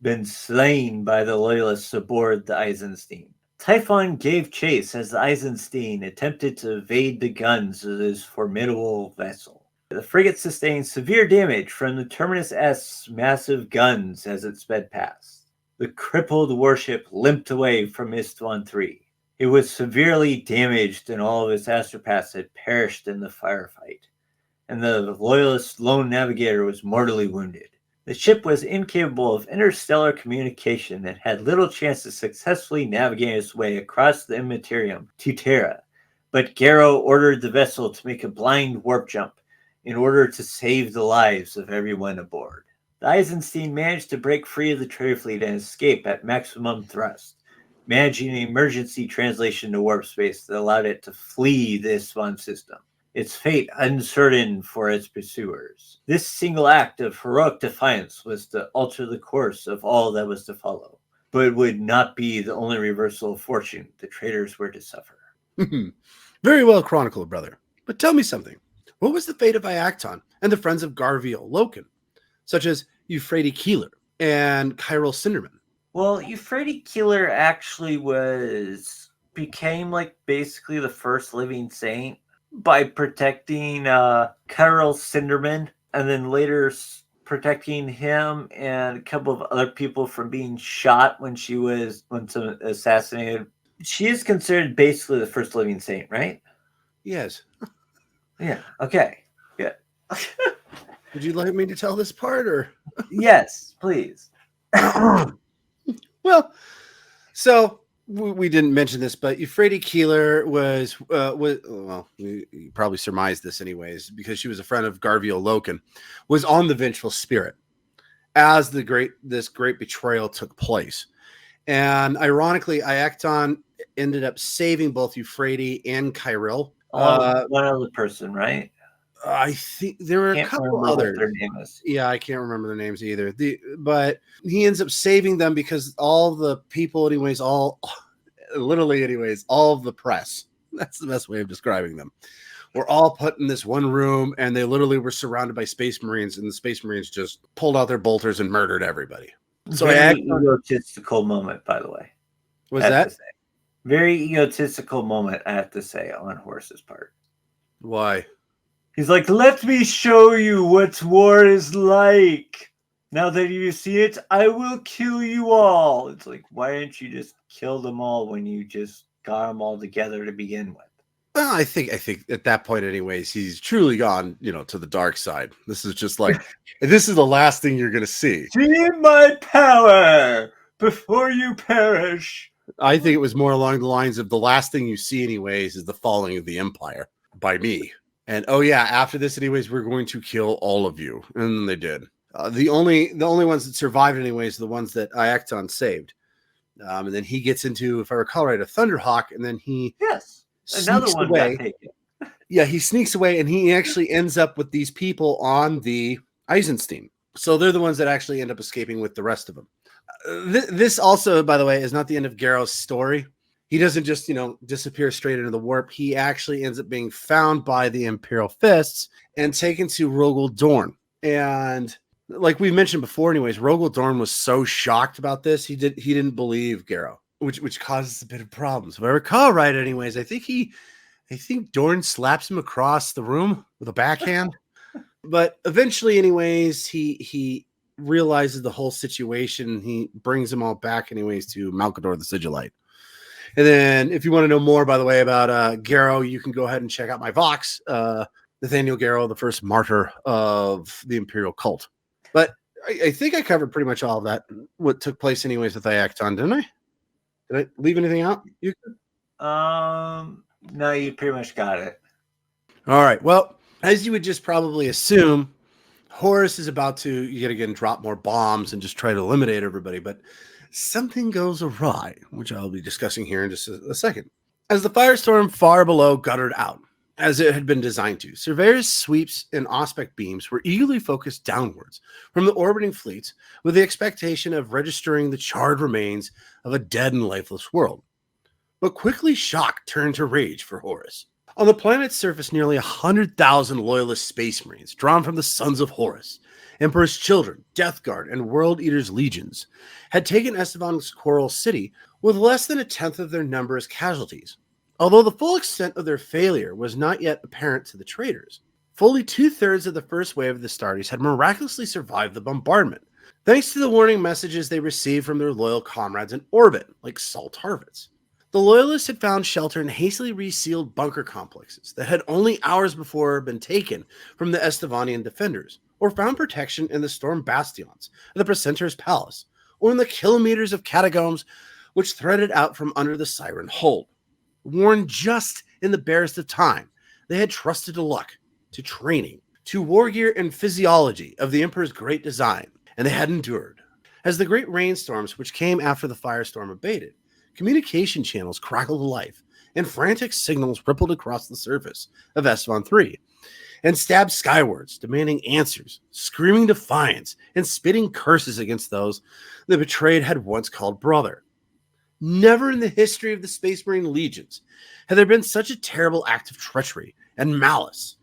been slain by the loyalists aboard the Eisenstein. Typhon gave chase as the Eisenstein attempted to evade the guns of his formidable vessel. The frigate sustained severe damage from the Terminus Est's massive guns as it sped past. The crippled warship limped away from Istvaan III. It was severely damaged and all of its astropaths had perished in the firefight, and the loyalist lone navigator was mortally wounded. The ship was incapable of interstellar communication and had little chance of successfully navigating its way across the Imperium to Terra, but Garrow ordered the vessel to make a blind warp jump in order to save the lives of everyone aboard. The Eisenstein managed to break free of the trader fleet and escape at maximum thrust, managing an emergency translation to warp space that allowed it to flee the Istvaan system, its fate uncertain for its pursuers. This single act of heroic defiance was to alter the course of all that was to follow, but it would not be the only reversal of fortune the traitors were to suffer. Very well chronicled, brother. But tell me something. What was the fate of Iacton and the friends of Garviel Loken, such as Euphrates Keeler and Kyril Cinderman? Well, Euphrates Keeler actually became like basically the first living saint by protecting Kyril Cinderman, and then later protecting him and a couple of other people from being shot when someone assassinated. She is considered basically the first living saint, right? Yes. Yeah. Okay. Good. Would you like me to tell this part, or? Yes, please. Well, so we didn't mention this, but Euphrates Keeler was well, you probably surmised this anyways, because she was a friend of Garviel Loken, was on the Vengeful Spirit as this great betrayal took place. And ironically, Iacton ended up saving both Euphrates and Kyril. One other person, right? I think there were a couple others. Their name is. Yeah, I can't remember their names either. But he ends up saving them because all the people, anyways, all of the press, that's the best way of describing them, were all put in this one room, and they literally were surrounded by Space Marines, and the Space Marines just pulled out their bolters and murdered everybody. So very egotistical moment, by the way. Was that? Very egotistical moment, I have to say, on Horus's part. Why? He's like, let me show you what war is like. Now that you see it, I will kill you all. It's like, why didn't you just kill them all when you just got them all together to begin with? Well, I think at that point, anyways, he's truly gone, to the dark side. This is just like, this is the last thing you're going to see. See my power before you perish. I think it was more along the lines of the last thing you see, anyways, is the falling of the Empire by me. And oh yeah, after this, anyways, we're going to kill all of you, and they did. The only ones that survived, anyways, the ones that Iacton saved. And then he gets into, if I recall right, a Thunderhawk, and then he another one away. got taken. Yeah, he sneaks away and he actually ends up with these people on the Eisenstein. So they're the ones that actually end up escaping with the rest of them. This also, by the way, is not the end of Garrow's story. He doesn't just, disappear straight into the warp. He actually ends up being found by the Imperial Fists and taken to Rogel Dorn. And like we mentioned before, anyways, Rogel Dorn was so shocked about this, he didn't believe Garrow, which causes a bit of problems. If I recall right, anyways, I think Dorn slaps him across the room with a backhand. But eventually, anyways, he realizes the whole situation. He brings them all back, anyways, to Malkador the Sigillite. And then, if you want to know more, by the way, about Garrow, you can go ahead and check out my Vox, Nathaniel Garrow, the first martyr of the Imperial cult. But I think I covered pretty much all of that, what took place, anyways, with Iacton, didn't I? Did I leave anything out? No, you pretty much got it. All right. Well, as you would just probably assume, Horus is about to yet again drop more bombs and just try to eliminate everybody, but something goes awry, which I'll be discussing here in just a second. As the firestorm far below guttered out, as it had been designed to, surveyors' sweeps and aspect beams were eagerly focused downwards from the orbiting fleets with the expectation of registering the charred remains of a dead and lifeless world. But quickly shock turned to rage for Horus. On the planet's surface, nearly 100,000 loyalist space marines, drawn from the sons of Horus, Emperor's Children, Death Guard, and World Eater's legions, had taken Istvaan's coral city with less than a tenth of their number as casualties. Although the full extent of their failure was not yet apparent to the traitors, fully 2/3 of the first wave of the Astartes had miraculously survived the bombardment, thanks to the warning messages they received from their loyal comrades in orbit, like Saul Tarvitz. The Loyalists had found shelter in hastily resealed bunker complexes that had only hours before been taken from the Estivanian defenders, or found protection in the storm bastions of the Precentor's palace, or in the kilometers of catacombs which threaded out from under the Siren hold. Worn just in the barest of time, they had trusted to luck, to training, to war gear and physiology of the Emperor's great design, and they had endured. As the great rainstorms which came after the firestorm abated, communication channels crackled to life, and frantic signals rippled across the surface of Istvaan III, and stabbed skywards, demanding answers, screaming defiance, and spitting curses against those the betrayed had once called brother. Never in the history of the Space Marine legions had there been such a terrible act of treachery and malice,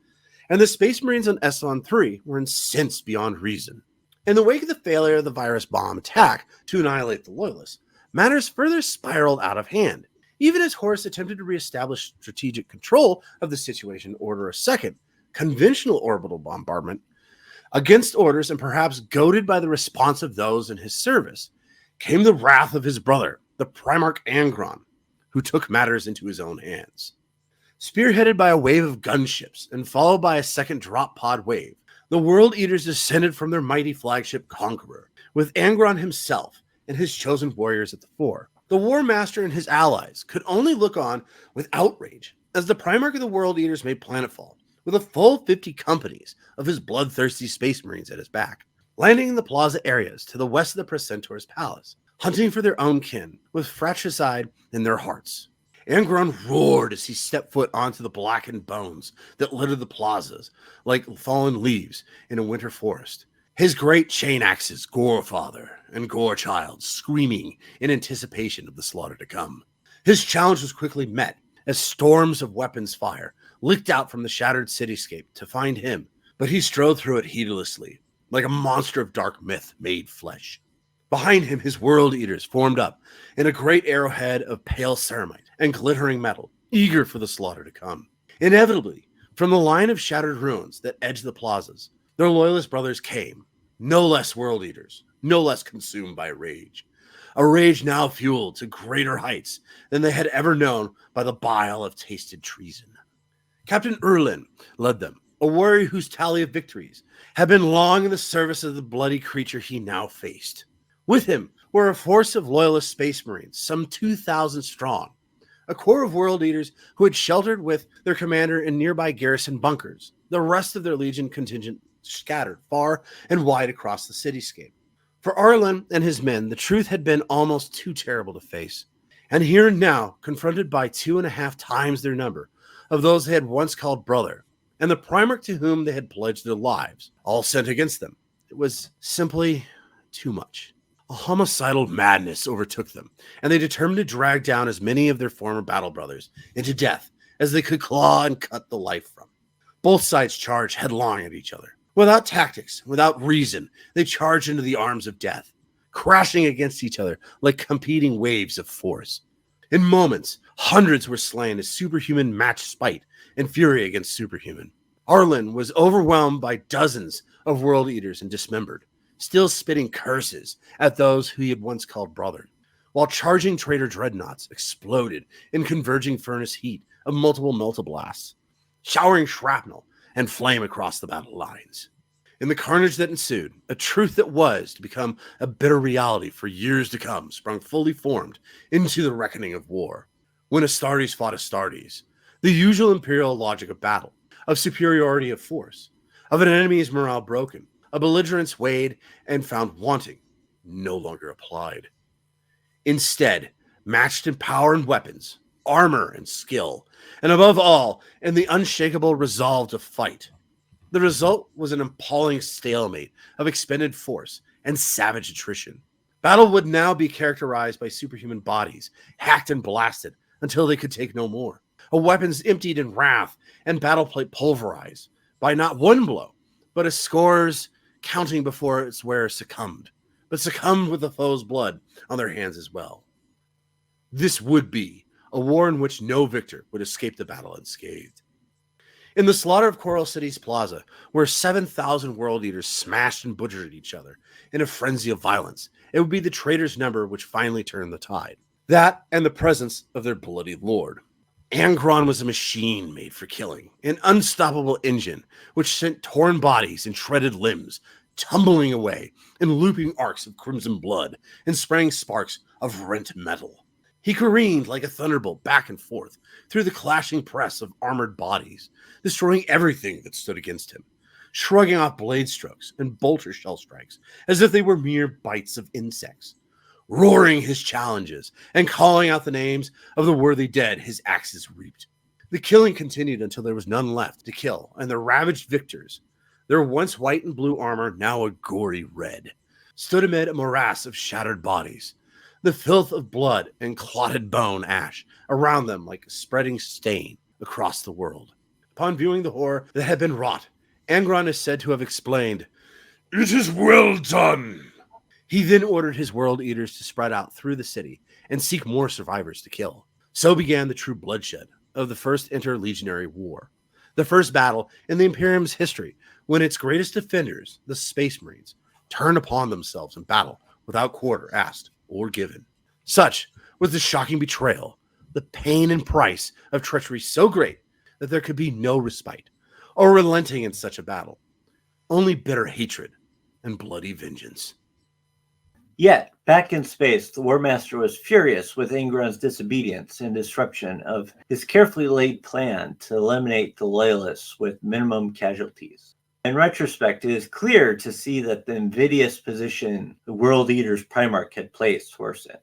and the Space Marines on Istvaan III were incensed beyond reason. In the wake of the failure of the virus bomb attack to annihilate the Loyalists, matters further spiraled out of hand, even as Horus attempted to reestablish strategic control of the situation, order a second conventional orbital bombardment. Against orders, and perhaps goaded by the response of those in his service, came the wrath of his brother, the Primarch Angron, who took matters into his own hands. Spearheaded by a wave of gunships and followed by a second drop pod wave, the World Eaters descended from their mighty flagship Conqueror, with Angron himself and his chosen warriors at the fore. The Warmaster and his allies could only look on with outrage as the Primarch of the World Eaters made planetfall, with a full 50 companies of his bloodthirsty space marines at his back, landing in the plaza areas to the west of the Precentor's palace, hunting for their own kin, with fratricide in their hearts. Angron roared as he stepped foot onto the blackened bones that littered the plazas like fallen leaves in a winter forest. His great chain axes, Gorefather and Gorechild, screaming in anticipation of the slaughter to come. His challenge was quickly met as storms of weapons fire licked out from the shattered cityscape to find him, but he strode through it heedlessly, like a monster of dark myth made flesh. Behind him, his World Eaters formed up in a great arrowhead of pale ceramite and glittering metal, eager for the slaughter to come. Inevitably, from the line of shattered ruins that edged the plazas, their loyalist brothers came, no less World Eaters, no less consumed by rage. A rage now fueled to greater heights than they had ever known by the bile of tasted treason. Captain Erlin led them, a warrior whose tally of victories had been long in the service of the bloody creature he now faced. With him were a force of loyalist space marines, some 2,000 strong, a corps of World Eaters who had sheltered with their commander in nearby garrison bunkers, the rest of their legion contingent scattered far and wide across the cityscape. For Arlen and his men, the truth had been almost too terrible to face. And here and now, confronted by 2.5 times their number of those they had once called brother, and the Primarch to whom they had pledged their lives, all sent against them. It was simply too much. A homicidal madness overtook them, and they determined to drag down as many of their former battle brothers into death as they could claw and cut the life from. Both sides charged headlong at each other. Without tactics, without reason, they charged into the arms of death, crashing against each other like competing waves of force. In moments, hundreds were slain as superhuman matched spite and fury against superhuman. Arlen was overwhelmed by dozens of World Eaters and dismembered, still spitting curses at those who he had once called brother, while charging traitor dreadnoughts exploded in converging furnace heat of multiple meltablasts, showering shrapnel and flame across the battle lines. In the carnage that ensued, a truth that was to become a bitter reality for years to come sprung fully formed into the reckoning of war. When Astartes fought Astartes, the usual imperial logic of battle, of superiority of force, of an enemy's morale broken, a belligerence weighed and found wanting, no longer applied. Instead, matched in power and weapons, armor and skill, and above all, in the unshakable resolve to fight. The result was an appalling stalemate of expended force and savage attrition. Battle would now be characterized by superhuman bodies, hacked and blasted until they could take no more, weapons emptied in wrath, and battle plate pulverized by not one blow, but a scores counting before its wearer succumbed, but succumbed with the foe's blood on their hands as well. This would be a war in which no victor would escape the battle unscathed. In the slaughter of Coral City's plaza, where 7,000 World Eaters smashed and butchered each other in a frenzy of violence, it would be the traitors' number which finally turned the tide. That and the presence of their bloody lord. Angron was a machine made for killing, an unstoppable engine which sent torn bodies and shredded limbs tumbling away in looping arcs of crimson blood and spraying sparks of rent metal. He careened like a thunderbolt back and forth through the clashing press of armored bodies, destroying everything that stood against him, shrugging off blade strokes and bolter shell strikes as if they were mere bites of insects, roaring his challenges and calling out the names of the worthy dead his axes reaped. The killing continued until there was none left to kill, and the ravaged victors, their once white and blue armor now a gory red, stood amid a morass of shattered bodies, the filth of blood and clotted bone ash around them like a spreading stain across the world. Upon viewing the horror that had been wrought, Angron is said to have explained, "It is well done." He then ordered his World Eaters to spread out through the city and seek more survivors to kill. So began the true bloodshed of the First Interlegionary War, the first battle in the Imperium's history when its greatest defenders, the Space Marines, turned upon themselves in battle without quarter asked or given. Such was the shocking betrayal, the pain and price of treachery so great that there could be no respite or relenting in such a battle, only bitter hatred and bloody vengeance. Yet, back in space, the Warmaster was furious with Angron's disobedience and disruption of his carefully laid plan to eliminate the Loyalists with minimum casualties. In retrospect, it is clear to see that the invidious position the World Eater's Primarch had placed Horus in.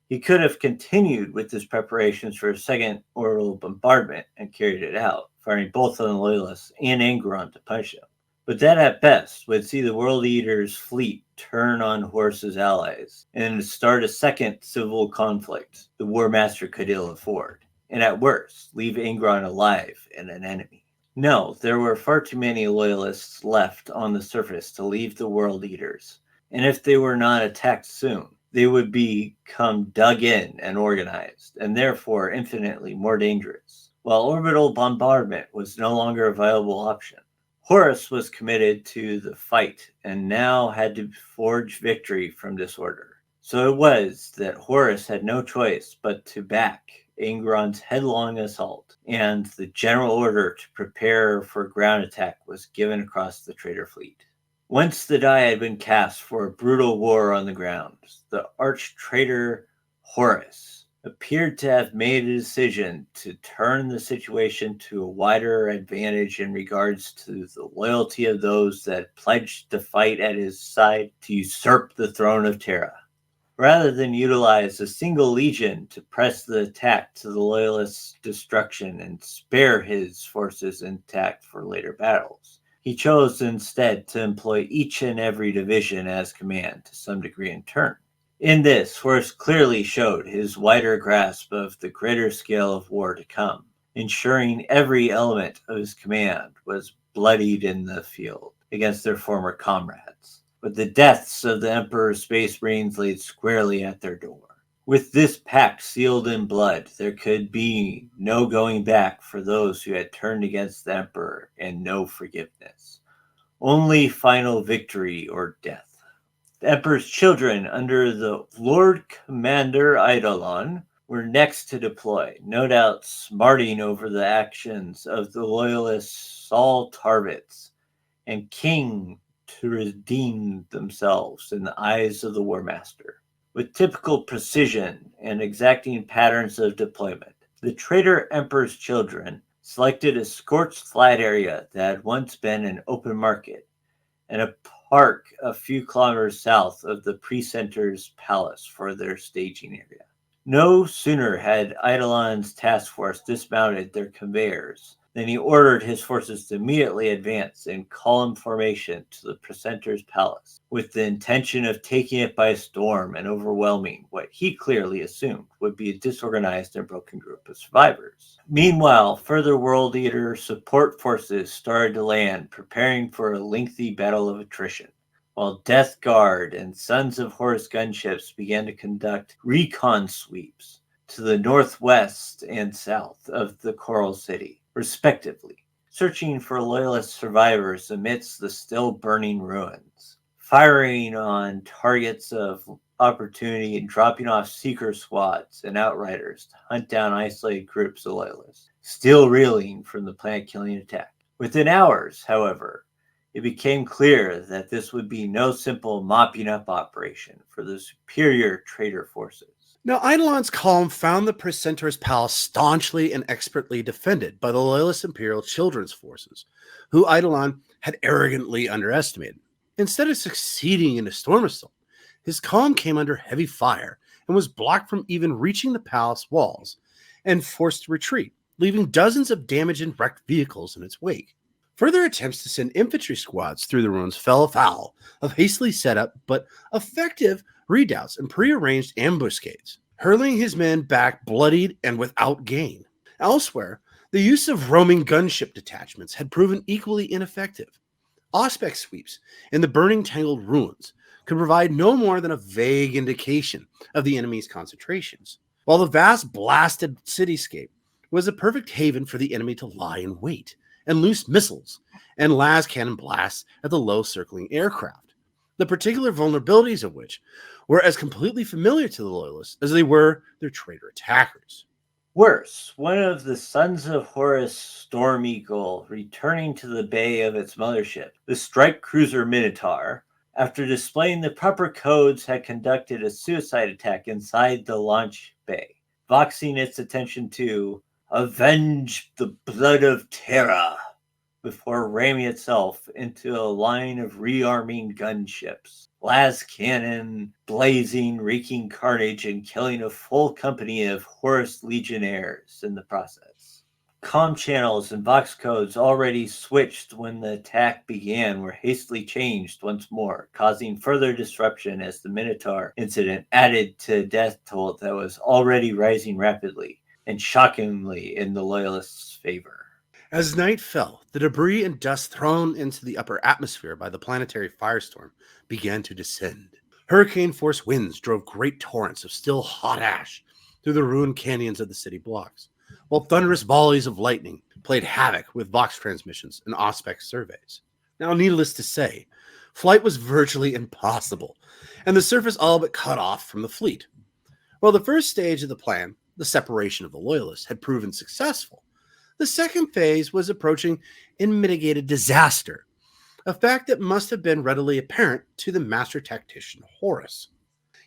He could have continued with his preparations for a second orbital bombardment and carried it out, firing both on the Loyalists and Angron to punish him. But that at best would see the World Eater's fleet turn on Horus's allies and start a second civil conflict the Warmaster could ill afford, and at worst, leave Angron alive and an enemy. No, there were far too many Loyalists left on the surface to leave the World Eaters, and if they were not attacked soon, they would become dug in and organized, and therefore infinitely more dangerous. While orbital bombardment was no longer a viable option, Horus was committed to the fight and now had to forge victory from disorder. So it was that Horus had no choice but to back Angron's headlong assault, and the general order to prepare for ground attack was given across the traitor fleet. Once the die had been cast for a brutal war on the ground, the arch-traitor Horus appeared to have made a decision to turn the situation to a wider advantage in regards to the loyalty of those that pledged to fight at his side to usurp the throne of Terra. rather than utilize a single legion to press the attack to the Loyalists' destruction and spare his forces intact for later battles. He chose instead to employ each and every division as command to some degree in turn. In this, Horus clearly showed his wider grasp of the greater scale of war to come, ensuring every element of his command was bloodied in the field against their former comrades, with the deaths of the Emperor's Space Marines laid squarely at their door. With this pact sealed in blood, there could be no going back for those who had turned against the Emperor, and no forgiveness. Only final victory or death. The Emperor's children under the Lord Commander Eidolon were next to deploy, no doubt smarting over the actions of the loyalist Saul Tarvitz and King to redeem themselves in the eyes of the Warmaster. With typical precision and exacting patterns of deployment, the traitor Emperor's children selected a scorched flat area that had once been an open market and a park a few kilometers south of the precentor's palace for their staging area. No sooner had Eidolon's task force dismounted their conveyors than he ordered his forces to immediately advance in column formation to the precentor's palace, with the intention of taking it by storm and overwhelming what he clearly assumed would be a disorganized and broken group of survivors. Meanwhile, further World Eater support forces started to land, preparing for a lengthy battle of attrition, while Death Guard and Sons of Horus gunships began to conduct recon sweeps to the northwest and south of the Coral City, respectively, searching for loyalist survivors amidst the still burning ruins, firing on targets of opportunity and dropping off seeker squads and outriders to hunt down isolated groups of loyalists, still reeling from the planet-killing attack. Within hours, however, it became clear that this would be no simple mopping-up operation for the superior traitor forces. Now, Eidolon's column found the precentor's palace staunchly and expertly defended by the loyalist Imperial Children's forces, who Eidolon had arrogantly underestimated. Instead of succeeding in a storm assault, his column came under heavy fire and was blocked from even reaching the palace walls and forced to retreat, leaving dozens of damaged and wrecked vehicles in its wake. Further attempts to send infantry squads through the ruins fell afoul of hastily set up but effective redoubts and prearranged ambuscades, hurling his men back bloodied and without gain. Elsewhere, the use of roaming gunship detachments had proven equally ineffective. Auspex sweeps in the burning tangled ruins could provide no more than a vague indication of the enemy's concentrations, while the vast blasted cityscape was a perfect haven for the enemy to lie in wait and loose missiles and las cannon blasts at the low circling aircraft, the particular vulnerabilities of which were as completely familiar to the Loyalists as they were their traitor attackers. Worse, one of the Sons of Horus Storm Eagle returning to the bay of its mothership, the strike cruiser Minotaur, after displaying the proper codes, had conducted a suicide attack inside the launch bay, voxing its attention to avenge the blood of Terra, before ramming itself into a line of rearming gunships, las cannon blazing, wreaking carnage, and killing a full company of Horus legionnaires in the process. Comm channels and vox codes already switched when the attack began were hastily changed once more, causing further disruption as the Minotaur incident added to a death toll that was already rising rapidly and shockingly in the Loyalists' favor. As night fell, the debris and dust thrown into the upper atmosphere by the planetary firestorm began to descend. Hurricane-force winds drove great torrents of still hot ash through the ruined canyons of the city blocks, while thunderous volleys of lightning played havoc with Vox transmissions and Auspex surveys. Now, needless to say, flight was virtually impossible, and the surface all but cut off from the fleet. While the first stage of the plan, the separation of the Loyalists, had proven successful, the second phase was approaching in mitigated disaster, a fact that must have been readily apparent to the master tactician Horus.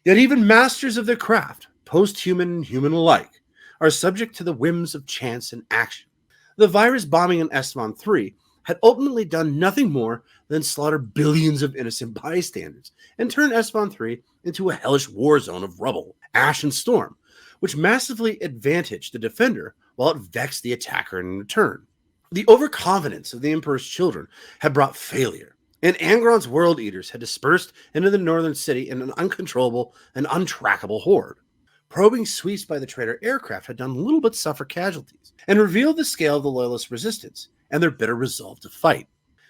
Yet even masters of their craft, post-human and human alike, are subject to the whims of chance and action. The virus bombing in Istvaan III had ultimately done nothing more than slaughter billions of innocent bystanders and turn Istvaan III into a hellish war zone of rubble, ash, and storm, which massively advantaged the defender while it vexed the attacker in return. The overconfidence of the Emperor's children had brought failure, and Angron's world eaters had dispersed into the northern city in an uncontrollable and untrackable horde. Probing sweeps by the traitor aircraft had done little but suffer casualties, and revealed the scale of the loyalist resistance and their bitter resolve to fight.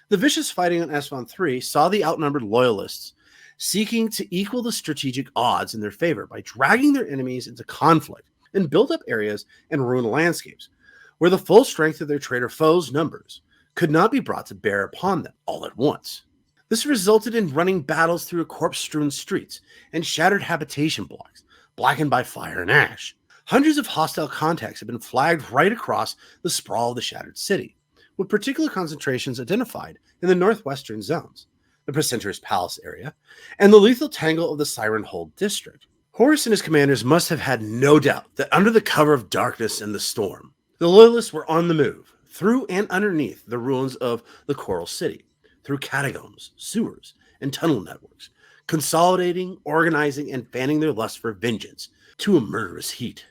The vicious fighting on Istvaan III saw the outnumbered loyalists seeking to equal the strategic odds in their favor by dragging their enemies into conflict in built-up areas and ruined landscapes, where the full strength of their traitor foes' numbers could not be brought to bear upon them all at once. This resulted in running battles through corpse-strewn streets and shattered habitation blocks, blackened by fire and ash. Hundreds of hostile contacts had been flagged right across the sprawl of the shattered city, with particular concentrations identified in the northwestern zones, the Precentor's Palace area, and the lethal tangle of the Siren Hold district. Horus and his commanders must have had no doubt that under the cover of darkness and the storm, the Loyalists were on the move, through and underneath the ruins of the Coral City, through catacombs, sewers, and tunnel networks, consolidating, organizing, and fanning their lust for vengeance to a murderous heat.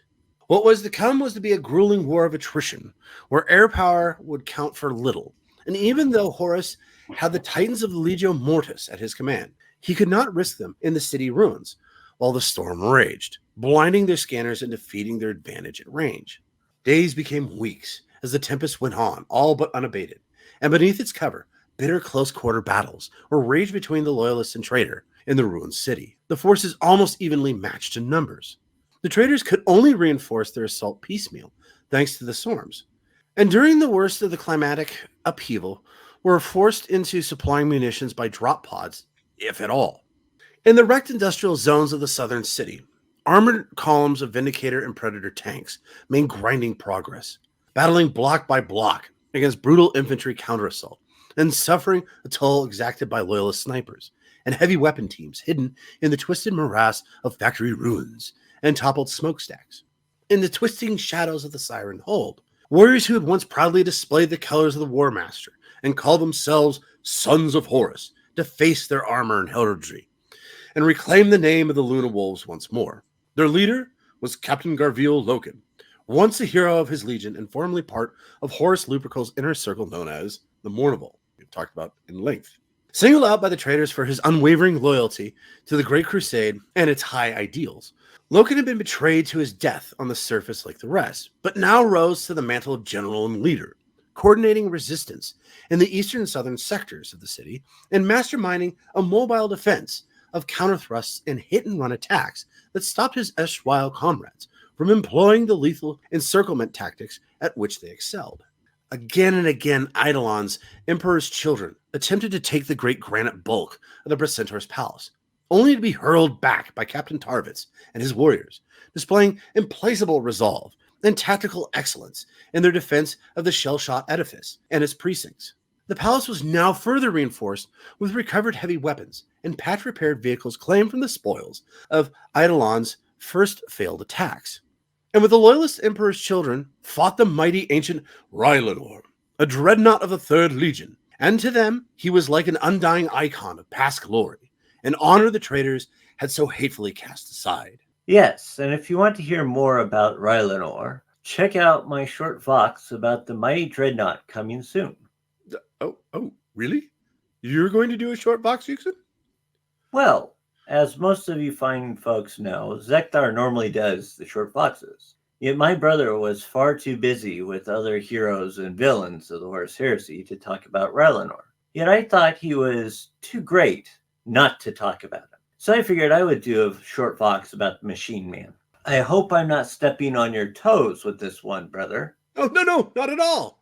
What was to come was to be a grueling war of attrition, where air power would count for little, and even though Horus had the Titans of the Legio Mortis at his command, he could not risk them in the city ruins while the storm raged, blinding their scanners and defeating their advantage at range. Days became weeks as the tempest went on, all but unabated, and beneath its cover, bitter close-quarter battles were waged between the Loyalists and traitor in the ruined city, the forces almost evenly matched in numbers. The traitors could only reinforce their assault piecemeal, thanks to the storms, and during the worst of the climatic upheaval, were forced into supplying munitions by drop pods, if at all. In the wrecked industrial zones of the southern city, armored columns of Vindicator and Predator tanks made grinding progress, battling block by block against brutal infantry counterassault, and suffering a toll exacted by loyalist snipers and heavy weapon teams hidden in the twisted morass of factory ruins and toppled smokestacks. In the twisting shadows of the Siren Hold, warriors who had once proudly displayed the colors of the Warmaster and called themselves Sons of Horus defaced their armor and heraldry and reclaimed the name of the Luna Wolves once more. Their leader was Captain Garviel Loken, once a hero of his legion and formerly part of Horus Lupercal's inner circle known as the Mournival, we've talked about in length. Singled out by the traitors for his unwavering loyalty to the Great Crusade and its high ideals, Loken had been betrayed to his death on the surface like the rest, but now rose to the mantle of general and leader, coordinating resistance in the eastern and southern sectors of the city and masterminding a mobile defense of counterthrusts and hit-and-run attacks that stopped his erstwhile comrades from employing the lethal encirclement tactics at which they excelled. Again and again, Eidolon's Emperor's children attempted to take the great granite bulk of the Precentor's Palace, only to be hurled back by Captain Tarvitz and his warriors, displaying implacable resolve and tactical excellence in their defense of the shell-shot edifice and its precincts. The palace was now further reinforced with recovered heavy weapons and patch-repaired vehicles claimed from the spoils of Eidolon's first failed attacks. And with the loyalist Emperor's children fought the mighty ancient Rylanor, a dreadnought of the 3rd Legion, and to them he was like an undying icon of past glory, an honor the traitors had so hatefully cast aside. Yes, and if you want to hear more about Rylanor, check out my short vox about the mighty dreadnought coming soon. Oh, really? You're going to do a short box, Yuksen? Well, as most of you fine folks know, Zeckthar normally does the short voxes. Yet my brother was far too busy with other heroes and villains of the Horus Heresy to talk about Rylanor. Yet I thought he was too great not to talk about him. So I figured I would do a short vox about the Machine Man. I hope I'm not stepping on your toes with this one, brother. Oh, no, not at all.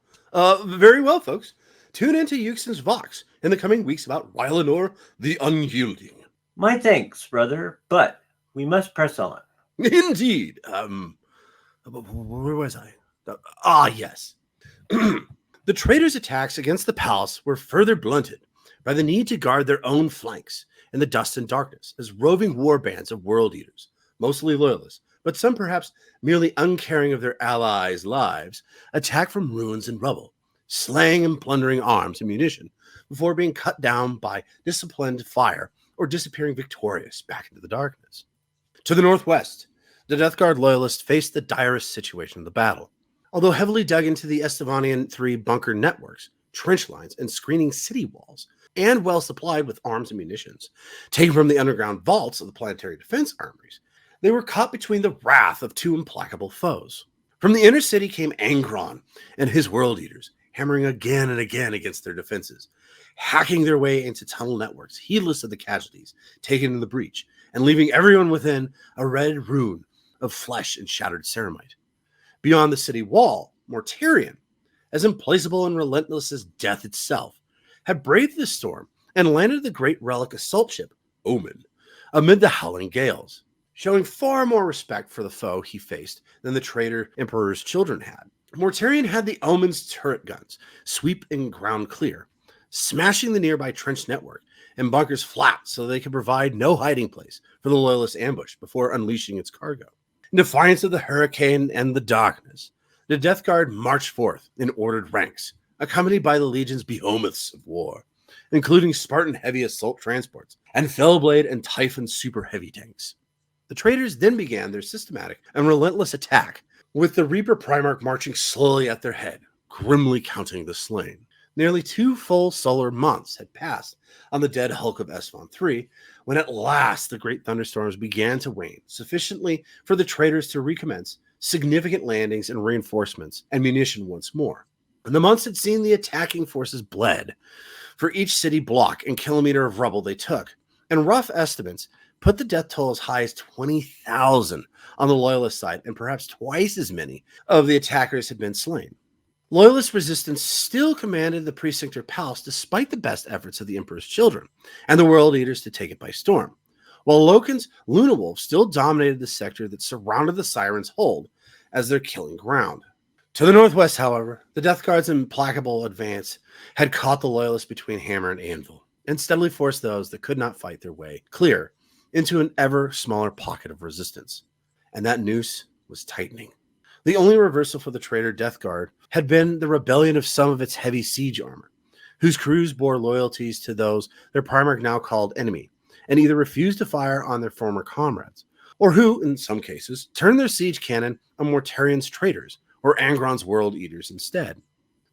Very well, folks. Tune into Yuksen's Vox in the coming weeks about Rylanor the Unyielding. My thanks, brother, but we must press on. Indeed. Where was I? Yes. The traitors' attacks against the palace were further blunted by the need to guard their own flanks in the dust and darkness as roving war bands of world eaters, mostly loyalists, but some perhaps merely uncaring of their allies' lives, attack from ruins and rubble, slaying and plundering arms and munition before being cut down by disciplined fire or disappearing victorious back into the darkness. To the northwest, the Death Guard loyalists faced the direst situation of the battle. Although heavily dug into the Istvaan III bunker networks, trench lines, and screening city walls, and well supplied with arms and munitions, taken from the underground vaults of the planetary defense armories, they were caught between the wrath of two implacable foes. From the inner city came Angron and his World Eaters, hammering again and again against their defenses, hacking their way into tunnel networks, heedless of the casualties taken in the breach, and leaving everyone within a red ruin of flesh and shattered ceramite. Beyond the city wall, Mortarion, as implacable and relentless as death itself, had braved the storm and landed the great relic assault ship, Omen, amid the howling gales, showing far more respect for the foe he faced than the traitor Emperor's children had. Mortarion had the Omen's turret guns sweep and ground clear, smashing the nearby trench network and bunkers flat so they could provide no hiding place for the Loyalist ambush before unleashing its cargo. In defiance of the hurricane and the darkness, the Death Guard marched forth in ordered ranks, accompanied by the Legion's behemoths of war, including Spartan heavy assault transports and Fellblade and Typhon super heavy tanks. The traitors then began their systematic and relentless attack, with the Reaper Primarch marching slowly at their head, grimly counting the slain. Nearly 2 full solar months had passed on the dead hulk of Istvaan III, when at last the great thunderstorms began to wane sufficiently for the traitors to recommence significant landings and reinforcements and munition once more. And the months had seen the attacking forces bled for each city block and kilometer of rubble they took, and rough estimates put the death toll as high as 20,000 on the Loyalist side, and perhaps twice as many of the attackers had been slain. Loyalist resistance still commanded the Precinctor Palace despite the best efforts of the Emperor's children and the World Eaters to take it by storm, while Loken's Luna Wolf still dominated the sector that surrounded the Sirens' hold as their killing ground. To the northwest, however, the Death Guard's implacable advance had caught the Loyalists between hammer and anvil, and steadily forced those that could not fight their way clear into an ever smaller pocket of resistance. And that noose was tightening. The only reversal for the traitor Death Guard had been the rebellion of some of its heavy siege armor, whose crews bore loyalties to those their Primarch now called enemy, and either refused to fire on their former comrades, or who, in some cases, turned their siege cannon on Mortarion's traitors, or Angron's World Eaters instead.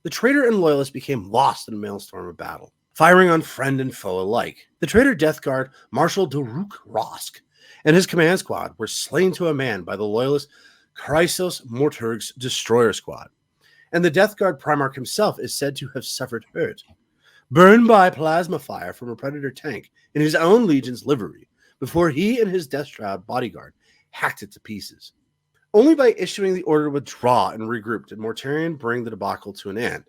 The traitor and loyalist became lost in a maelstrom of battle, firing on friend and foe alike. The traitor Death Guard, Marshal Daruk Rosk, and his command squad were slain to a man by the loyalist Chrysos Morturg's destroyer squad, and the Death Guard Primarch himself is said to have suffered hurt, burned by plasma fire from a Predator tank in his own Legion's livery, before he and his Deathshroud bodyguard hacked it to pieces. Only by issuing the order to withdraw and regroup did Mortarion bring the debacle to an end,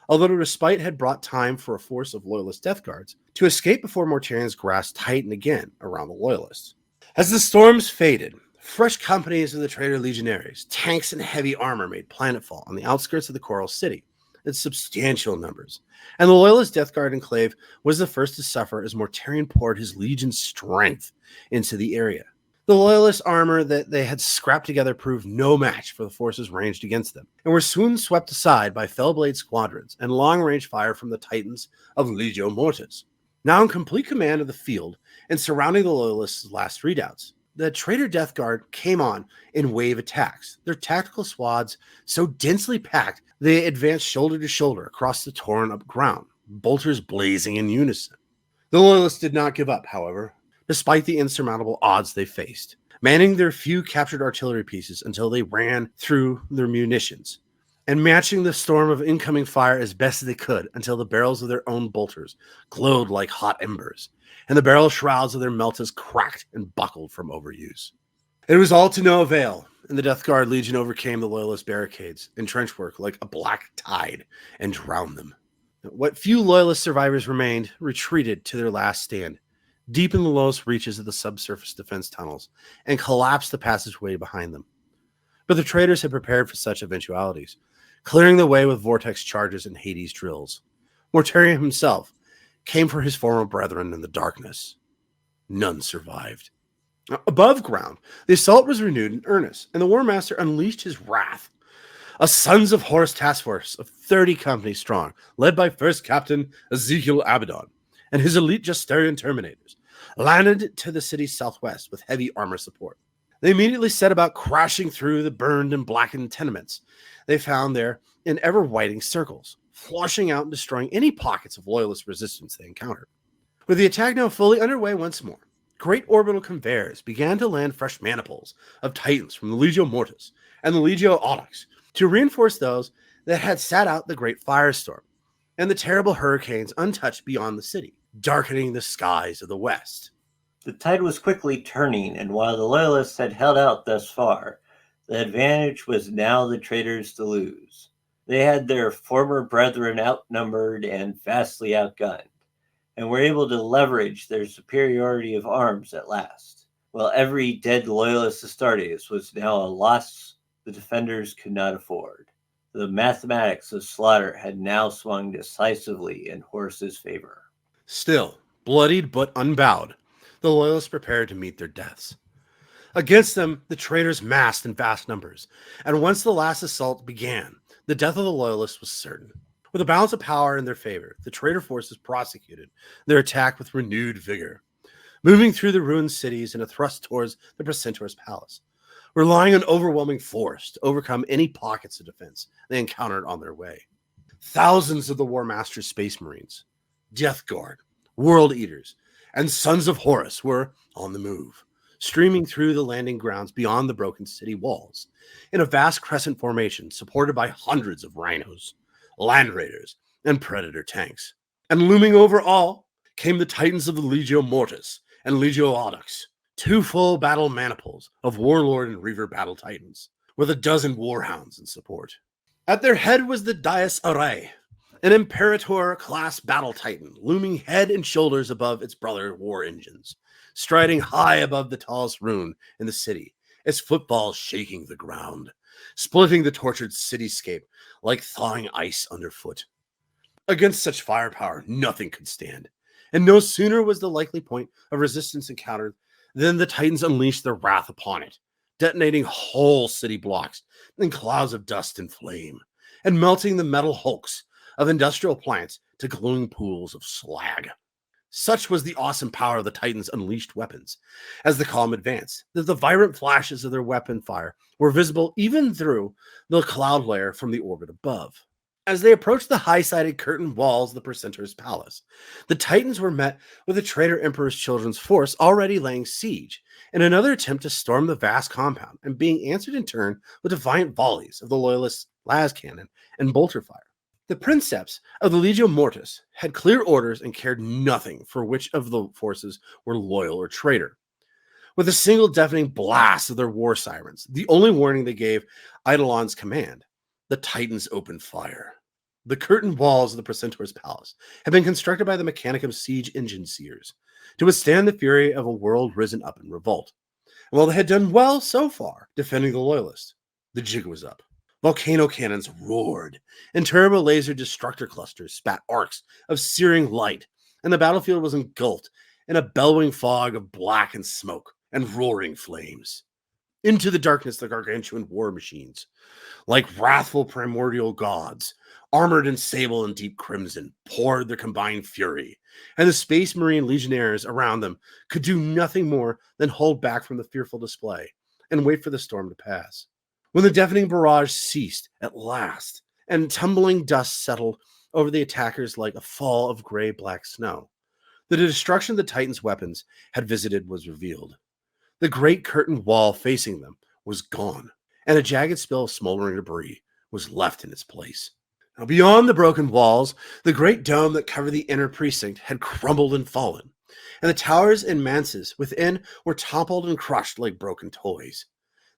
although the respite had brought time for a force of Loyalist Death Guards to escape before Mortarion's grasp tightened again around the Loyalists. As the storms faded, fresh companies of the traitor legionaries, tanks and heavy armor made planetfall on the outskirts of the Coral City in substantial numbers, and the Loyalist Death Guard enclave was the first to suffer as Mortarion poured his legion's strength into the area. The Loyalist armor that they had scrapped together proved no match for the forces ranged against them, and were soon swept aside by Fellblade squadrons and long-range fire from the Titans of Legio Mortis. Now in complete command of the field and surrounding the Loyalists' last redoubts, the traitor Death Guard came on in wave attacks, their tactical squads so densely packed they advanced shoulder to shoulder across the torn-up ground, bolters blazing in unison. The Loyalists did not give up, however, despite the insurmountable odds they faced, manning their few captured artillery pieces until they ran through their munitions, and matching the storm of incoming fire as best they could until the barrels of their own bolters glowed like hot embers, and the barrel shrouds of their meltas cracked and buckled from overuse. It was all to no avail, and the Death Guard Legion overcame the Loyalist barricades and trenchwork like a black tide and drowned them. What few Loyalist survivors remained retreated to their last stand, deep in the lowest reaches of the subsurface defense tunnels, and collapsed the passageway behind them. But the traitors had prepared for such eventualities, clearing the way with vortex charges and Hades drills. Mortarion himself came for his former brethren in the darkness. None survived. Above ground, the assault was renewed in earnest, and the Warmaster unleashed his wrath A Sons of Horus task force of 30 companies strong, led by First Captain Ezekiel Abaddon and his elite Justarian Terminators, landed to the city's southwest with heavy armor support. They immediately set about crashing through the burned and blackened tenements they found there in ever-widening circles, flushing out and destroying any pockets of loyalist resistance they encountered. With the attack now fully underway once more, great orbital conveyors began to land fresh maniples of Titans from the Legio Mortis and the Legio Audax to reinforce those that had sat out the great firestorm and the terrible hurricanes untouched beyond the city, darkening the skies of the west. The tide was quickly turning, and while the Loyalists had held out thus far, the advantage was now the traitors to lose. They had their former brethren outnumbered and vastly outgunned, and were able to leverage their superiority of arms at last. While every dead Loyalist Astartes was now a loss the defenders could not afford. The mathematics of slaughter had now swung decisively in Horus's favor. Still, bloodied but unbowed, the Loyalists prepared to meet their deaths. Against them, the traitors massed in vast numbers, and once the last assault began, the death of the Loyalists was certain. With a balance of power in their favor, the traitor forces prosecuted their attack with renewed vigor, moving through the ruined cities in a thrust towards the Precentor's palace, relying on overwhelming force to overcome any pockets of defense they encountered on their way. Thousands of the Warmaster's Space Marines, Death Guard, World Eaters, and Sons of Horus were on the move, streaming through the landing grounds beyond the broken city walls, in a vast crescent formation supported by hundreds of rhinos, land raiders, and predator tanks. And looming over all came the Titans of the Legio Mortis and Legio Audax, two full battle maniples of Warlord and Reaver battle titans, with a dozen warhounds in support. At their head was the Dias Awry, an Imperator-class battle titan, looming head and shoulders above its brother war engines, striding high above the tallest rune in the city, its footballs shaking the ground, splitting the tortured cityscape like thawing ice underfoot. Against such firepower, nothing could stand, and no sooner was the likely point of resistance encountered than the Titans unleashed their wrath upon it, detonating whole city blocks in clouds of dust and flame, and melting the metal hulks of industrial plants to glowing pools of slag. Such was the awesome power of the Titans' unleashed weapons, as the column advanced, that the vibrant flashes of their weapon fire were visible even through the cloud layer from the orbit above. As they approached the high-sided curtained walls of the Precentor's palace, the Titans were met with the traitor Emperor's Children's force already laying siege in another attempt to storm the vast compound, and being answered in turn with defiant volleys of the Loyalist las cannon and bolter fire. The princeps of the Legio Mortis had clear orders and cared nothing for which of the forces were loyal or traitor. With a single deafening blast of their war sirens, the only warning they gave Eidolon's command, the Titans opened fire. The curtained walls of the Precentor's palace had been constructed by the Mechanicum siege engine seers to withstand the fury of a world risen up in revolt. And while they had done well so far defending the Loyalists, the jig was up. Volcano cannons roared, and turbo laser destructor clusters spat arcs of searing light, and the battlefield was engulfed in a bellowing fog of blackened smoke and roaring flames. Into the darkness the gargantuan war machines, like wrathful primordial gods, armored in sable and deep crimson, poured their combined fury, and the Space Marine legionnaires around them could do nothing more than hold back from the fearful display and wait for the storm to pass. When the deafening barrage ceased at last, and tumbling dust settled over the attackers like a fall of gray-black snow, the destruction the Titans' weapons had visited was revealed. The great curtained wall facing them was gone, and a jagged spill of smoldering debris was left in its place. Now, beyond the broken walls, the great dome that covered the inner precinct had crumbled and fallen, and the towers and manses within were toppled and crushed like broken toys.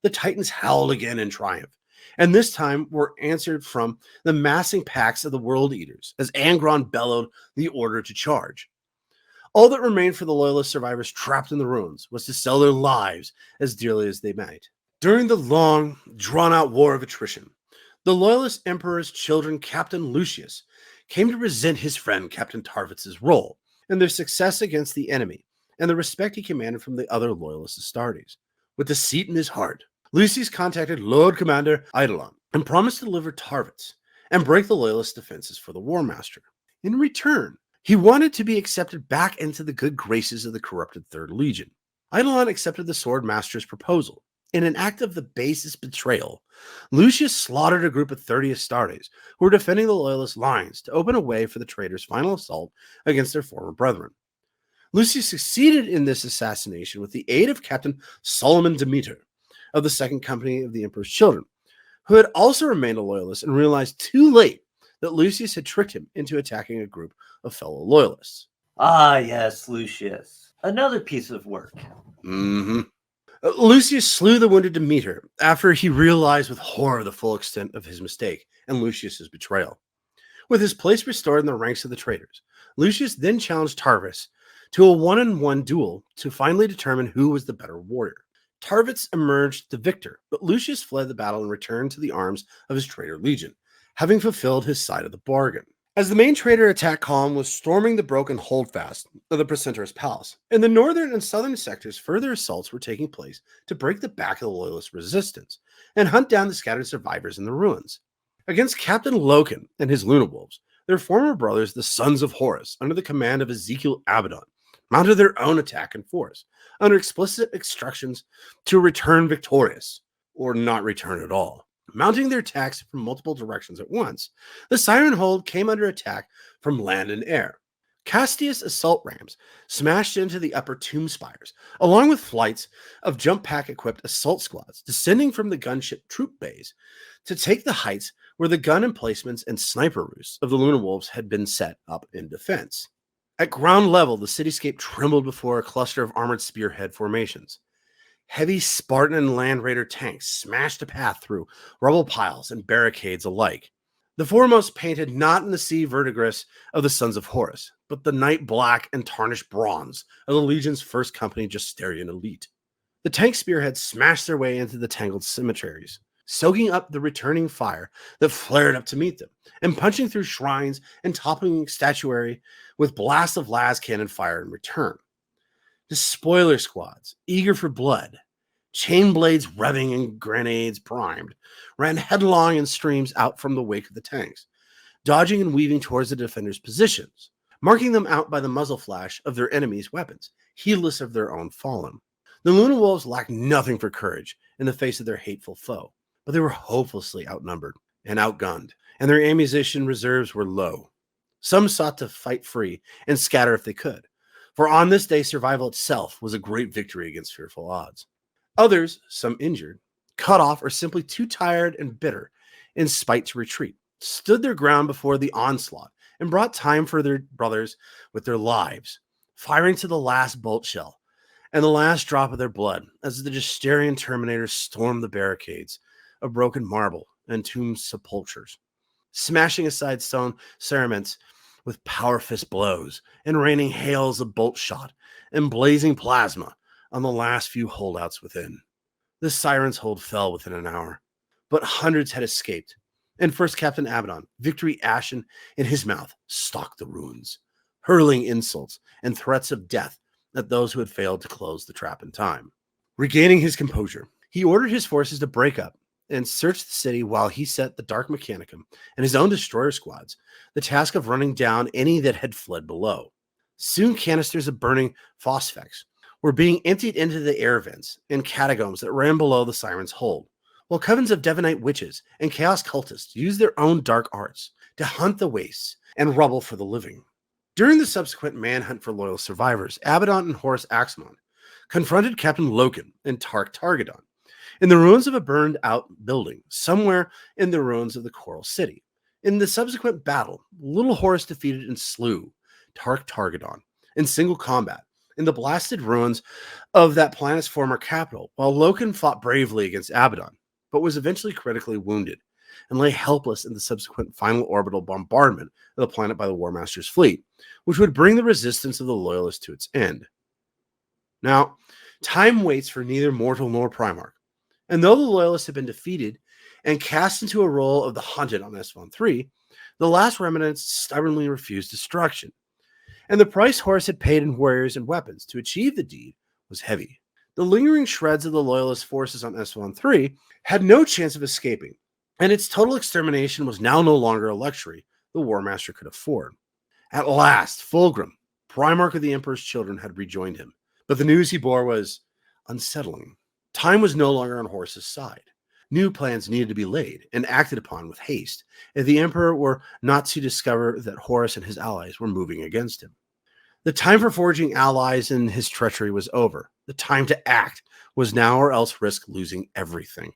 The Titans howled again in triumph, and this time were answered from the massing packs of the World Eaters as Angron bellowed the order to charge. All that remained for the Loyalist survivors trapped in the ruins was to sell their lives as dearly as they might. During the long, drawn-out war of attrition, the Loyalist Emperor's children, Captain Lucius, came to resent his friend Captain Tarvitz's role in their success against the enemy and the respect he commanded from the other Loyalist Astartes. With deceit in his heart, Lucius contacted Lord Commander Eidolon and promised to deliver targets and break the Loyalist defenses for the Warmaster. In return, he wanted to be accepted back into the good graces of the corrupted Third Legion. Eidolon accepted the Sword Master's proposal. In an act of the basest betrayal, Lucius slaughtered a group of 30 Astartes who were defending the Loyalist lines to open a way for the traitors' final assault against their former brethren. Lucius succeeded in this assassination with the aid of Captain Solomon Demeter of the Second Company of the Emperor's Children, who had also remained a Loyalist and realized too late that Lucius had tricked him into attacking a group of fellow Loyalists. Ah, yes, Lucius. Another piece of work. Lucius slew the wounded Demeter after he realized with horror the full extent of his mistake and Lucius's betrayal. With his place restored in the ranks of the traitors, Lucius then challenged Tarvis to a one-on-one duel to finally determine who was the better warrior. Tarvis emerged the victor, but Lucius fled the battle and returned to the arms of his traitor legion, having fulfilled his side of the bargain. As the main traitor attack column was storming the broken holdfast of the Precentor's palace, in the northern and southern sectors further assaults were taking place to break the back of the Loyalist resistance and hunt down the scattered survivors in the ruins. Against Captain Loken and his Lunawolves, their former brothers, the Sons of Horus, under the command of Ezekiel Abaddon, mounted their own attack in force, under explicit instructions to return victorious, or not return at all. Mounting their attacks from multiple directions at once, the Siren Hold came under attack from land and air. Castius assault rams smashed into the upper tomb spires, along with flights of jump pack-equipped assault squads descending from the gunship troop bays to take the heights where the gun emplacements and sniper roosts of the Lunawolves had been set up in defense. At ground level, the cityscape trembled before a cluster of armored spearhead formations. Heavy Spartan and Land Raider tanks smashed a path through rubble piles and barricades alike. The foremost painted not in the sea verdigris of the Sons of Horus, but the night black and tarnished bronze of the Legion's first company Justerian elite. The tank spearheads smashed their way into the tangled cemeteries, soaking up the returning fire that flared up to meet them, and punching through shrines and toppling statuary with blasts of las cannon fire in return. The spoiler squads, eager for blood, chain blades revving and grenades primed, ran headlong in streams out from the wake of the tanks, dodging and weaving towards the defenders' positions, marking them out by the muzzle flash of their enemies' weapons, heedless of their own fallen. The Lunawolves lacked nothing for courage in the face of their hateful foe, but they were hopelessly outnumbered and outgunned, and their ammunition reserves were low. Some sought to fight free and scatter if they could, for on this day survival itself was a great victory against fearful odds. Others, some injured, cut off, or simply too tired and bitter in spite to retreat, stood their ground before the onslaught and brought time for their brothers with their lives, firing to the last bolt shell and the last drop of their blood as the Justerian Terminators stormed the barricades of broken marble and tomb sepulchres, smashing aside stone cerements with power fist blows and raining hails of bolt shot and blazing plasma on the last few holdouts within. The Siren's Hold fell within an hour, but hundreds had escaped, and First Captain Abaddon, victory ashen in his mouth, stalked the ruins, hurling insults and threats of death at those who had failed to close the trap in time. Regaining his composure, he ordered his forces to break up and search the city while he set the Dark Mechanicum and his own destroyer squads the task of running down any that had fled below. Soon canisters of burning phosphex were being emptied into the air vents and catacombs that ran below the Siren's Hold, while covens of Devonite witches and chaos cultists used their own dark arts to hunt the wastes and rubble for the living. During the subsequent manhunt for loyal survivors, Abaddon and Horus Axmon confronted Captain Loken and Tark Targadon in the ruins of a burned-out building somewhere in the ruins of the Coral City. In the subsequent battle, little Horus defeated and slew Tark Targadon in single combat in the blasted ruins of that planet's former capital, while Loken fought bravely against Abaddon, but was eventually critically wounded and lay helpless in the subsequent final orbital bombardment of the planet by the Warmaster's fleet, which would bring the resistance of the Loyalists to its end. Now, time waits for neither mortal nor Primarch, and though the Loyalists had been defeated and cast into a role of the hunted on Istvaan III, the last remnants stubbornly refused destruction, and the price Horus had paid in warriors and weapons to achieve the deed was heavy. The lingering shreds of the Loyalist forces on Istvaan III had no chance of escaping, and its total extermination was now no longer a luxury the Warmaster could afford. At last, Fulgrim, Primarch of the Emperor's children, had rejoined him, but the news he bore was unsettling. Time was no longer on Horus's side. New plans needed to be laid and acted upon with haste if the Emperor were not to discover that Horus and his allies were moving against him. The time for forging allies in his treachery was over. The time to act was now, or else risk losing everything.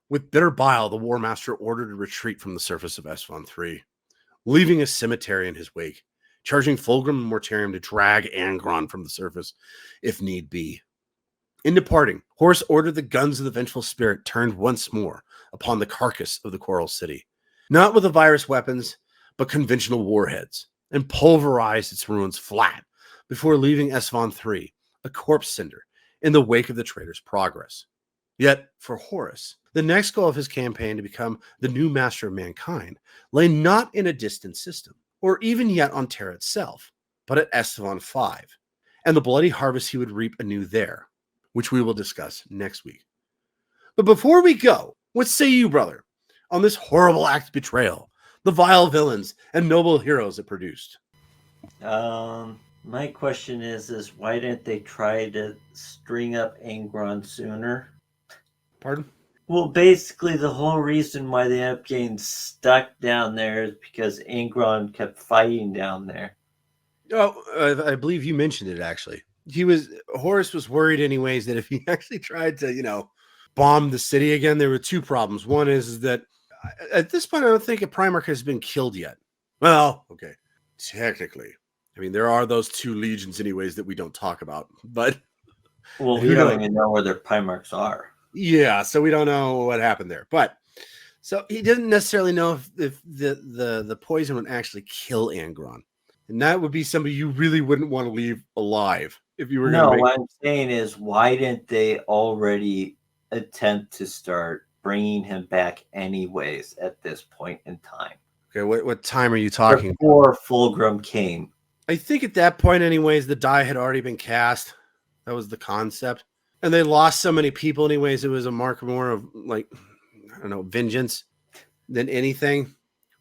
With bitter bile, the Warmaster ordered a retreat from the surface of Istvaan III, leaving a cemetery in his wake, charging Fulgrim and Mortarion to drag Angron from the surface, if need be. In departing, Horus ordered the guns of the vengeful spirit turned once more upon the carcass of the Coral City, not with the virus weapons, but conventional warheads, and pulverized its ruins flat before leaving Istvaan III, a corpse cinder, in the wake of the traitor's progress. Yet, for Horus, the next goal of his campaign to become the new master of mankind lay not in a distant system, or even yet on Terra itself, but at Istvaan V, and the bloody harvest he would reap anew there, which we will discuss next week. But before we go, what say you, brother, on this horrible act of betrayal, the vile villains and noble heroes it produced? My question is why didn't they try to string up Angron sooner? Pardon? Well, basically, the whole reason why they ended up getting stuck down there is because Angron kept fighting down there. Oh, I believe you mentioned it, actually. Horus was worried anyways that if he actually tried to, bomb the city again, there were two problems. One is that at this point, I don't think a Primarch has been killed yet. Well, okay. Technically. I mean, there are those two legions anyways that we don't talk about, but... Well, we don't even know where their Primarchs are. Yeah, so we don't know what happened there. But, so he didn't necessarily know if the poison would actually kill Angron. And that would be somebody you really wouldn't want to leave alive if you were going to what I'm saying is, why didn't they already attempt to start bringing him back anyways at this point in time? Okay, what time are you talking Before Fulgrim came. I think at that point anyways, the die had already been cast. That was the concept. And they lost so many people anyways, it was a mark more of, vengeance than anything.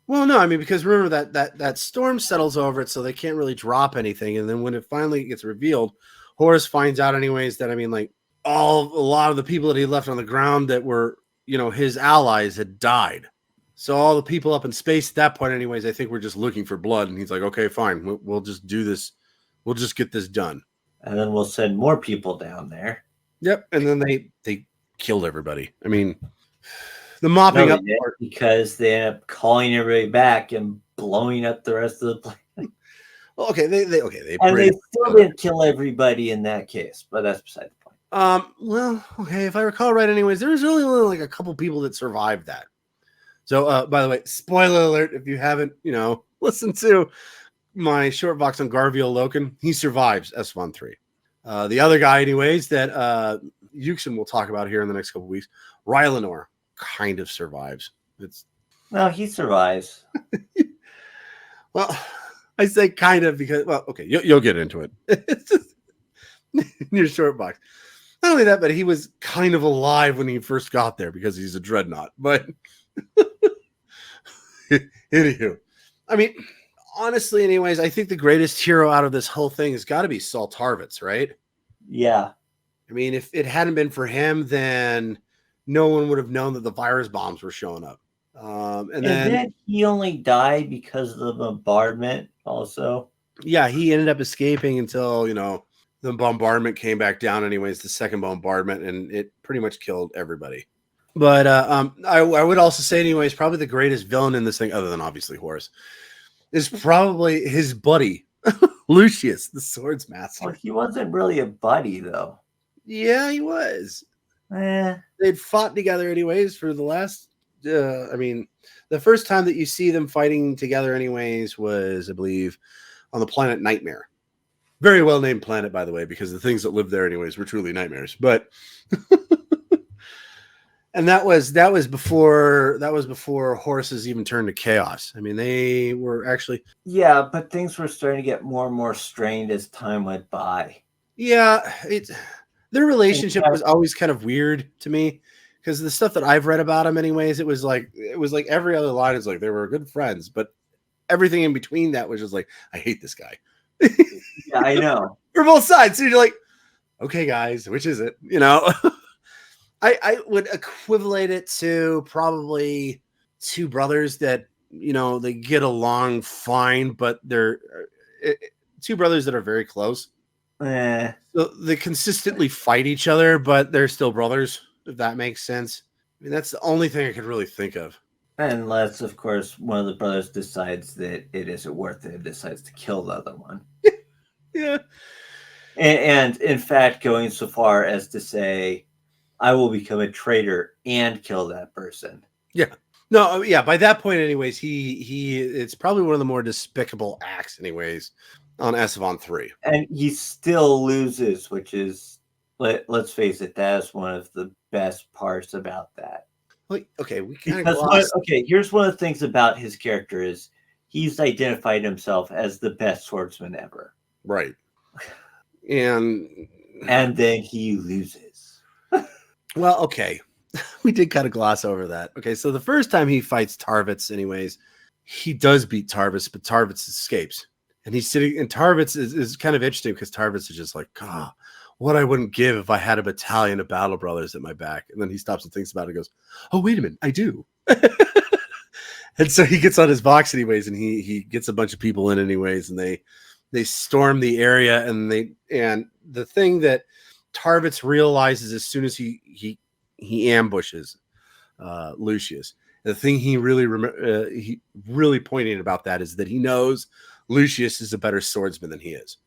Well, no, I mean, because remember that storm settles over it, so they can't really drop anything. And then when it finally gets revealed, Horus finds out anyways that, a lot of the people that he left on the ground that were, his allies had died. So all the people up in space at that point anyways, I think we're just looking for blood. And he's like, okay, fine, we'll just do this. We'll just get this done. And then we'll send more people down there. Yep. And then they killed everybody. I mean, the mopping up part, because they end up calling everybody back and blowing up the rest of the planet. Well, okay, they still didn't kill everybody in that case, but that's beside the point. Well, okay, if I recall right, anyways, there was really only like a couple people that survived that. So, by the way, spoiler alert, if you haven't, listened to my short box on Garviel Loken, he survives Istvaan III. The other guy, anyways, that Yuksen will talk about here in the next couple of weeks, Rylanor, kind of survives. He survives. Well, I say kind of because, well, okay, you'll get into it. It's just in your short box. Not only that, but he was kind of alive when he first got there because he's a dreadnought. But anywho, honestly, anyways, I think the greatest hero out of this whole thing has got to be Saul Tarvitz, right? Yeah. If it hadn't been for him, then no one would have known that the virus bombs were showing up. And then he only died because of the bombardment also. Yeah, he ended up escaping until, the bombardment came back down anyways, the second bombardment, and it pretty much killed everybody. But I would also say anyways, probably the greatest villain in this thing, other than obviously Horus, is probably his buddy, Lucius, the swords master. Well, he wasn't really a buddy, though. Yeah, he was. They'd fought together anyways for the last, the first time that you see them fighting together anyways was, I believe, on the planet Nightmare. Very well named planet, by the way, because the things that lived there anyways were truly nightmares. But and that was before Horus's even turned to chaos. They were actually... Yeah, but things were starting to get more and more strained as time went by. Yeah, their relationship was always kind of weird to me because the stuff that I've read about him, anyways, it was like every other line is like they were good friends, but everything in between that was just like, I hate this guy. Yeah, I know. For both sides. So you're like, okay, guys, which is it? You know, I would equivalent it to probably two brothers that, you know, they get along fine, but they're two brothers that are very close. So they consistently fight each other, but they're still brothers, if that makes sense. I mean, that's the only thing I could really think of. Unless, of course, one of the brothers decides that it isn't worth it and decides to kill the other one. Yeah. And in fact, going so far as to say, I will become a traitor and kill that person. Yeah. No, yeah, by that point, anyways, it's probably one of the more despicable acts, anyways, on Istvaan III. And he still loses, which is, let's face it, that is one of the best parts about that. Like, okay, we kind Because here's one of the things about his character is he's identified himself as the best swordsman ever. Right. And then he loses. Well, okay. We did kind of gloss over that. Okay, so the first time he fights Tarvitz, anyways, he does beat Tarvitz, but Tarvitz escapes. And he's sitting, and Tarvitz is kind of interesting because Tarvitz is just like, God, what I wouldn't give if I had a battalion of battle brothers at my back. And then he stops and thinks about it and goes, oh, wait a minute, I do. And so he gets on his box anyways, and he gets a bunch of people in anyways, and they storm the area, and the thing that Tarvitz realizes as soon as he ambushes Lucius, the thing he really pointed about that is that he knows Lucius is a better swordsman than he is.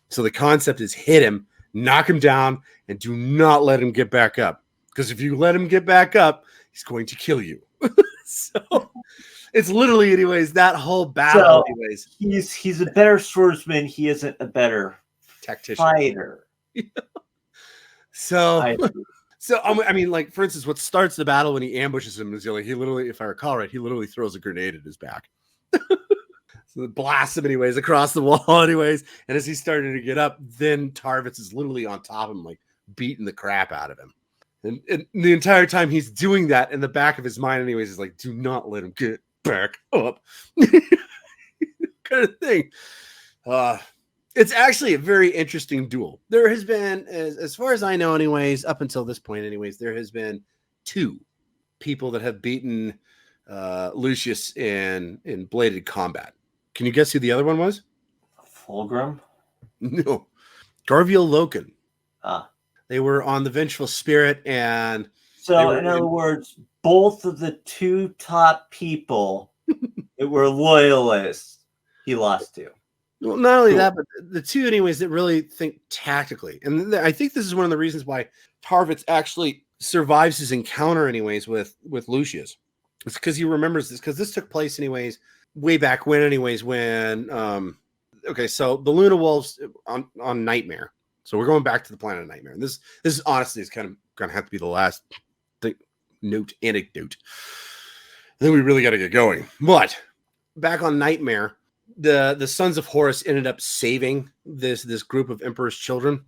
So the concept is hit him, knock him down, and do not let him get back up. Because if you let him get back up, he's going to kill you. So it's literally, anyways, that whole battle. So anyways, he's a better swordsman. He isn't a better tactician fighter. So I mean, like, for instance, what starts the battle when he ambushes him is he literally, if I recall right, he literally throws a grenade at his back. So it blasts him anyways across the wall anyways. And as he's starting to get up, then Tarvitz is literally on top of him, like beating the crap out of him. And the entire time he's doing that, in the back of his mind anyways, is like, do not let him get back up. Kind of thing. It's actually a very interesting duel. There has been, as far as I know anyways, up until this point anyways, there has been two people that have beaten Lucius in bladed combat. Can you guess who the other one was? Fulgrim? No. Garviel Loken. Ah. They were on the Vengeful Spirit, and so in other words, both of the two top people that were loyalists, he lost to. Well, not only that, but the two, anyways, that really think tactically. And I think this is one of the reasons why Tarvitz actually survives his encounter, anyways, with Lucius. It's because he remembers this, because this took place, anyways, way back when, anyways, when okay, so the Luna Wolves on Nightmare. So we're going back to the planet of Nightmare. And this is honestly is kind of gonna have to be the last anecdote. Then we really got to get going. But back on Nightmare, the sons of Horus ended up saving this group of Emperor's children.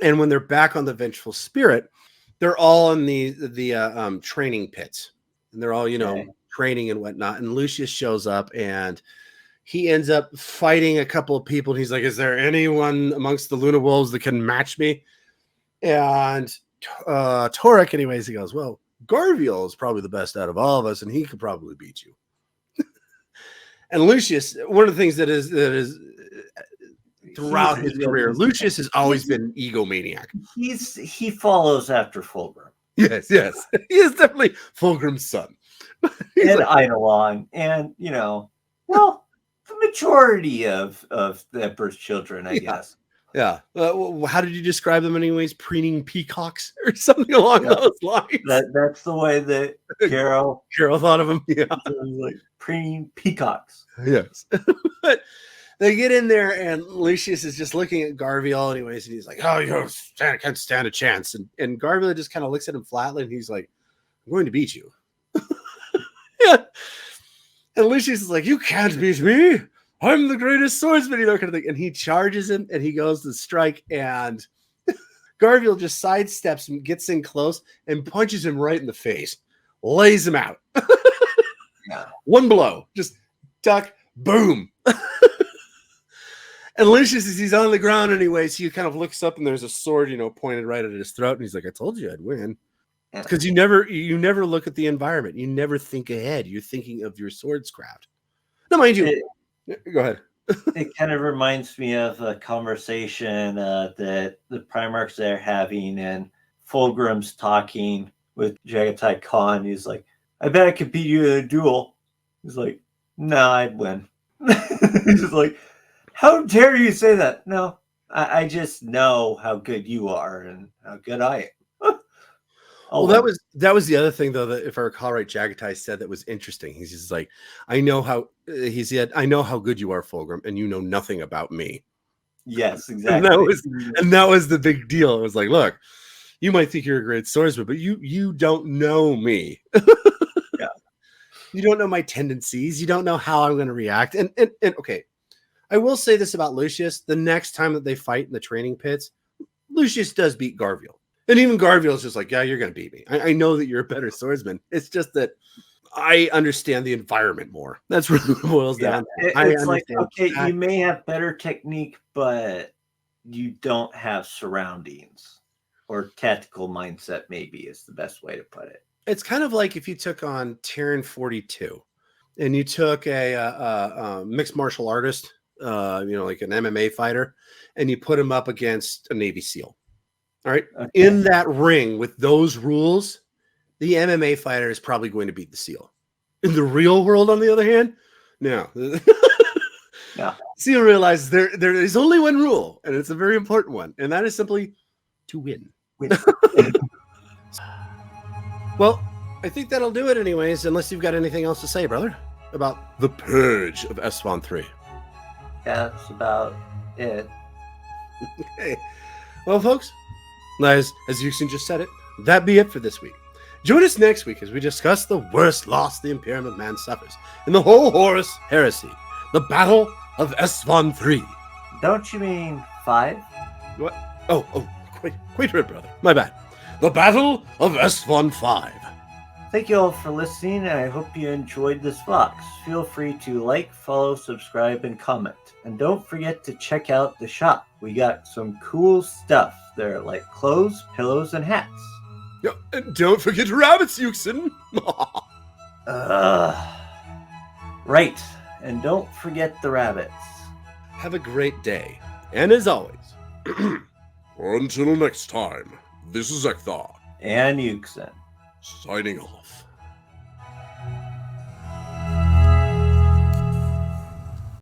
And when they're back on the Vengeful Spirit, they're all in the training pits. And they're all, training and whatnot. And Lucius shows up, and he ends up fighting a couple of people. And he's like, is there anyone amongst the Luna Wolves that can match me? And Torek, anyways, he goes, well, Garviel is probably the best out of all of us, and he could probably beat you. And Lucius, one of the things that is throughout his career, Lucius has always been egomaniac. He follows after Fulgrim. Yes. He is definitely Fulgrim's son. And Eidolon, and well, the majority of the Emperor's children, I guess. Yeah. How did you describe them anyways? Preening peacocks or something along those lines? That's the way that Carol thought of them. Yeah. Like preening peacocks. Yes. But they get in there, and Lucius is just looking at Garviel anyways, and he's like, oh, can't stand a chance. And Garviel just kind of looks at him flatly, and he's like, I'm going to beat you. Yeah. And Lucius is like, you can't beat me. I'm the greatest swordsman, kind of thing. And he charges him, and he goes to strike, and Garviel just sidesteps and gets in close and punches him right in the face. Lays him out. Yeah. One blow. Just duck, boom. And Lucius, as he's on the ground anyways, he kind of looks up and there's a sword, pointed right at his throat. And he's like, I told you I'd win. Because you never look at the environment. You never think ahead. You're thinking of your sword's craft. Now, mind you, go ahead. It kind of reminds me of a conversation that the Primarchs are having, and Fulgrim's talking with Jagatai Khan. He's like, I bet I could beat you in a duel. He's like, no, I'd win. He's like, how dare you say that? No, I just know how good you are and how good I am. Well, that was the other thing, though, that if I recall right, Jagatai said that was interesting. He's just like, I know how good you are, Fulgrim, and you know nothing about me. Yes, exactly. And that was the big deal. It was like, look, you might think you're a great swordsman, but you don't know me. Yeah. You don't know my tendencies. You don't know how I'm going to react. And okay, I will say this about Lucius: the next time that they fight in the training pits, Lucius does beat Garviel. And even Garviel is just like, yeah, you're going to beat me. I know that you're a better swordsman. It's just that I understand the environment more. That's really what it boils down. It's like, okay, you may have better technique, but you don't have surroundings, or tactical mindset, maybe is the best way to put it. It's kind of like if you took on Terran 42 and you took a mixed martial artist, like an MMA fighter, and you put him up against a Navy SEAL. All right. Okay. In that ring with those rules, the MMA fighter is probably going to beat the SEAL. In the real world, on the other hand, no. Yeah. SEAL realizes there is only one rule, and it's a very important one, and that is simply to win. Well, I think that'll do it anyways, unless you've got anything else to say, brother, about the Purge of Istvaan III. Yeah, that's about it. Okay. Well, folks, as Yuksen just said it, that be it for this week. Join us next week as we discuss the worst loss the Imperium of Man suffers in the whole Horus heresy, the Battle of Istvaan III. Don't you mean 5? What? Oh, quite right, brother. My bad. The Battle of Istvaan V. Thank you all for listening, and I hope you enjoyed this box. Feel free to like, follow, subscribe, and comment. And don't forget to check out the shop. We got some cool stuff there, like clothes, pillows, and hats. Yeah, and don't forget rabbits, Yuksen. Right, and don't forget the rabbits. Have a great day, and as always, until next time, this is Zeckthar and Yuksen signing off.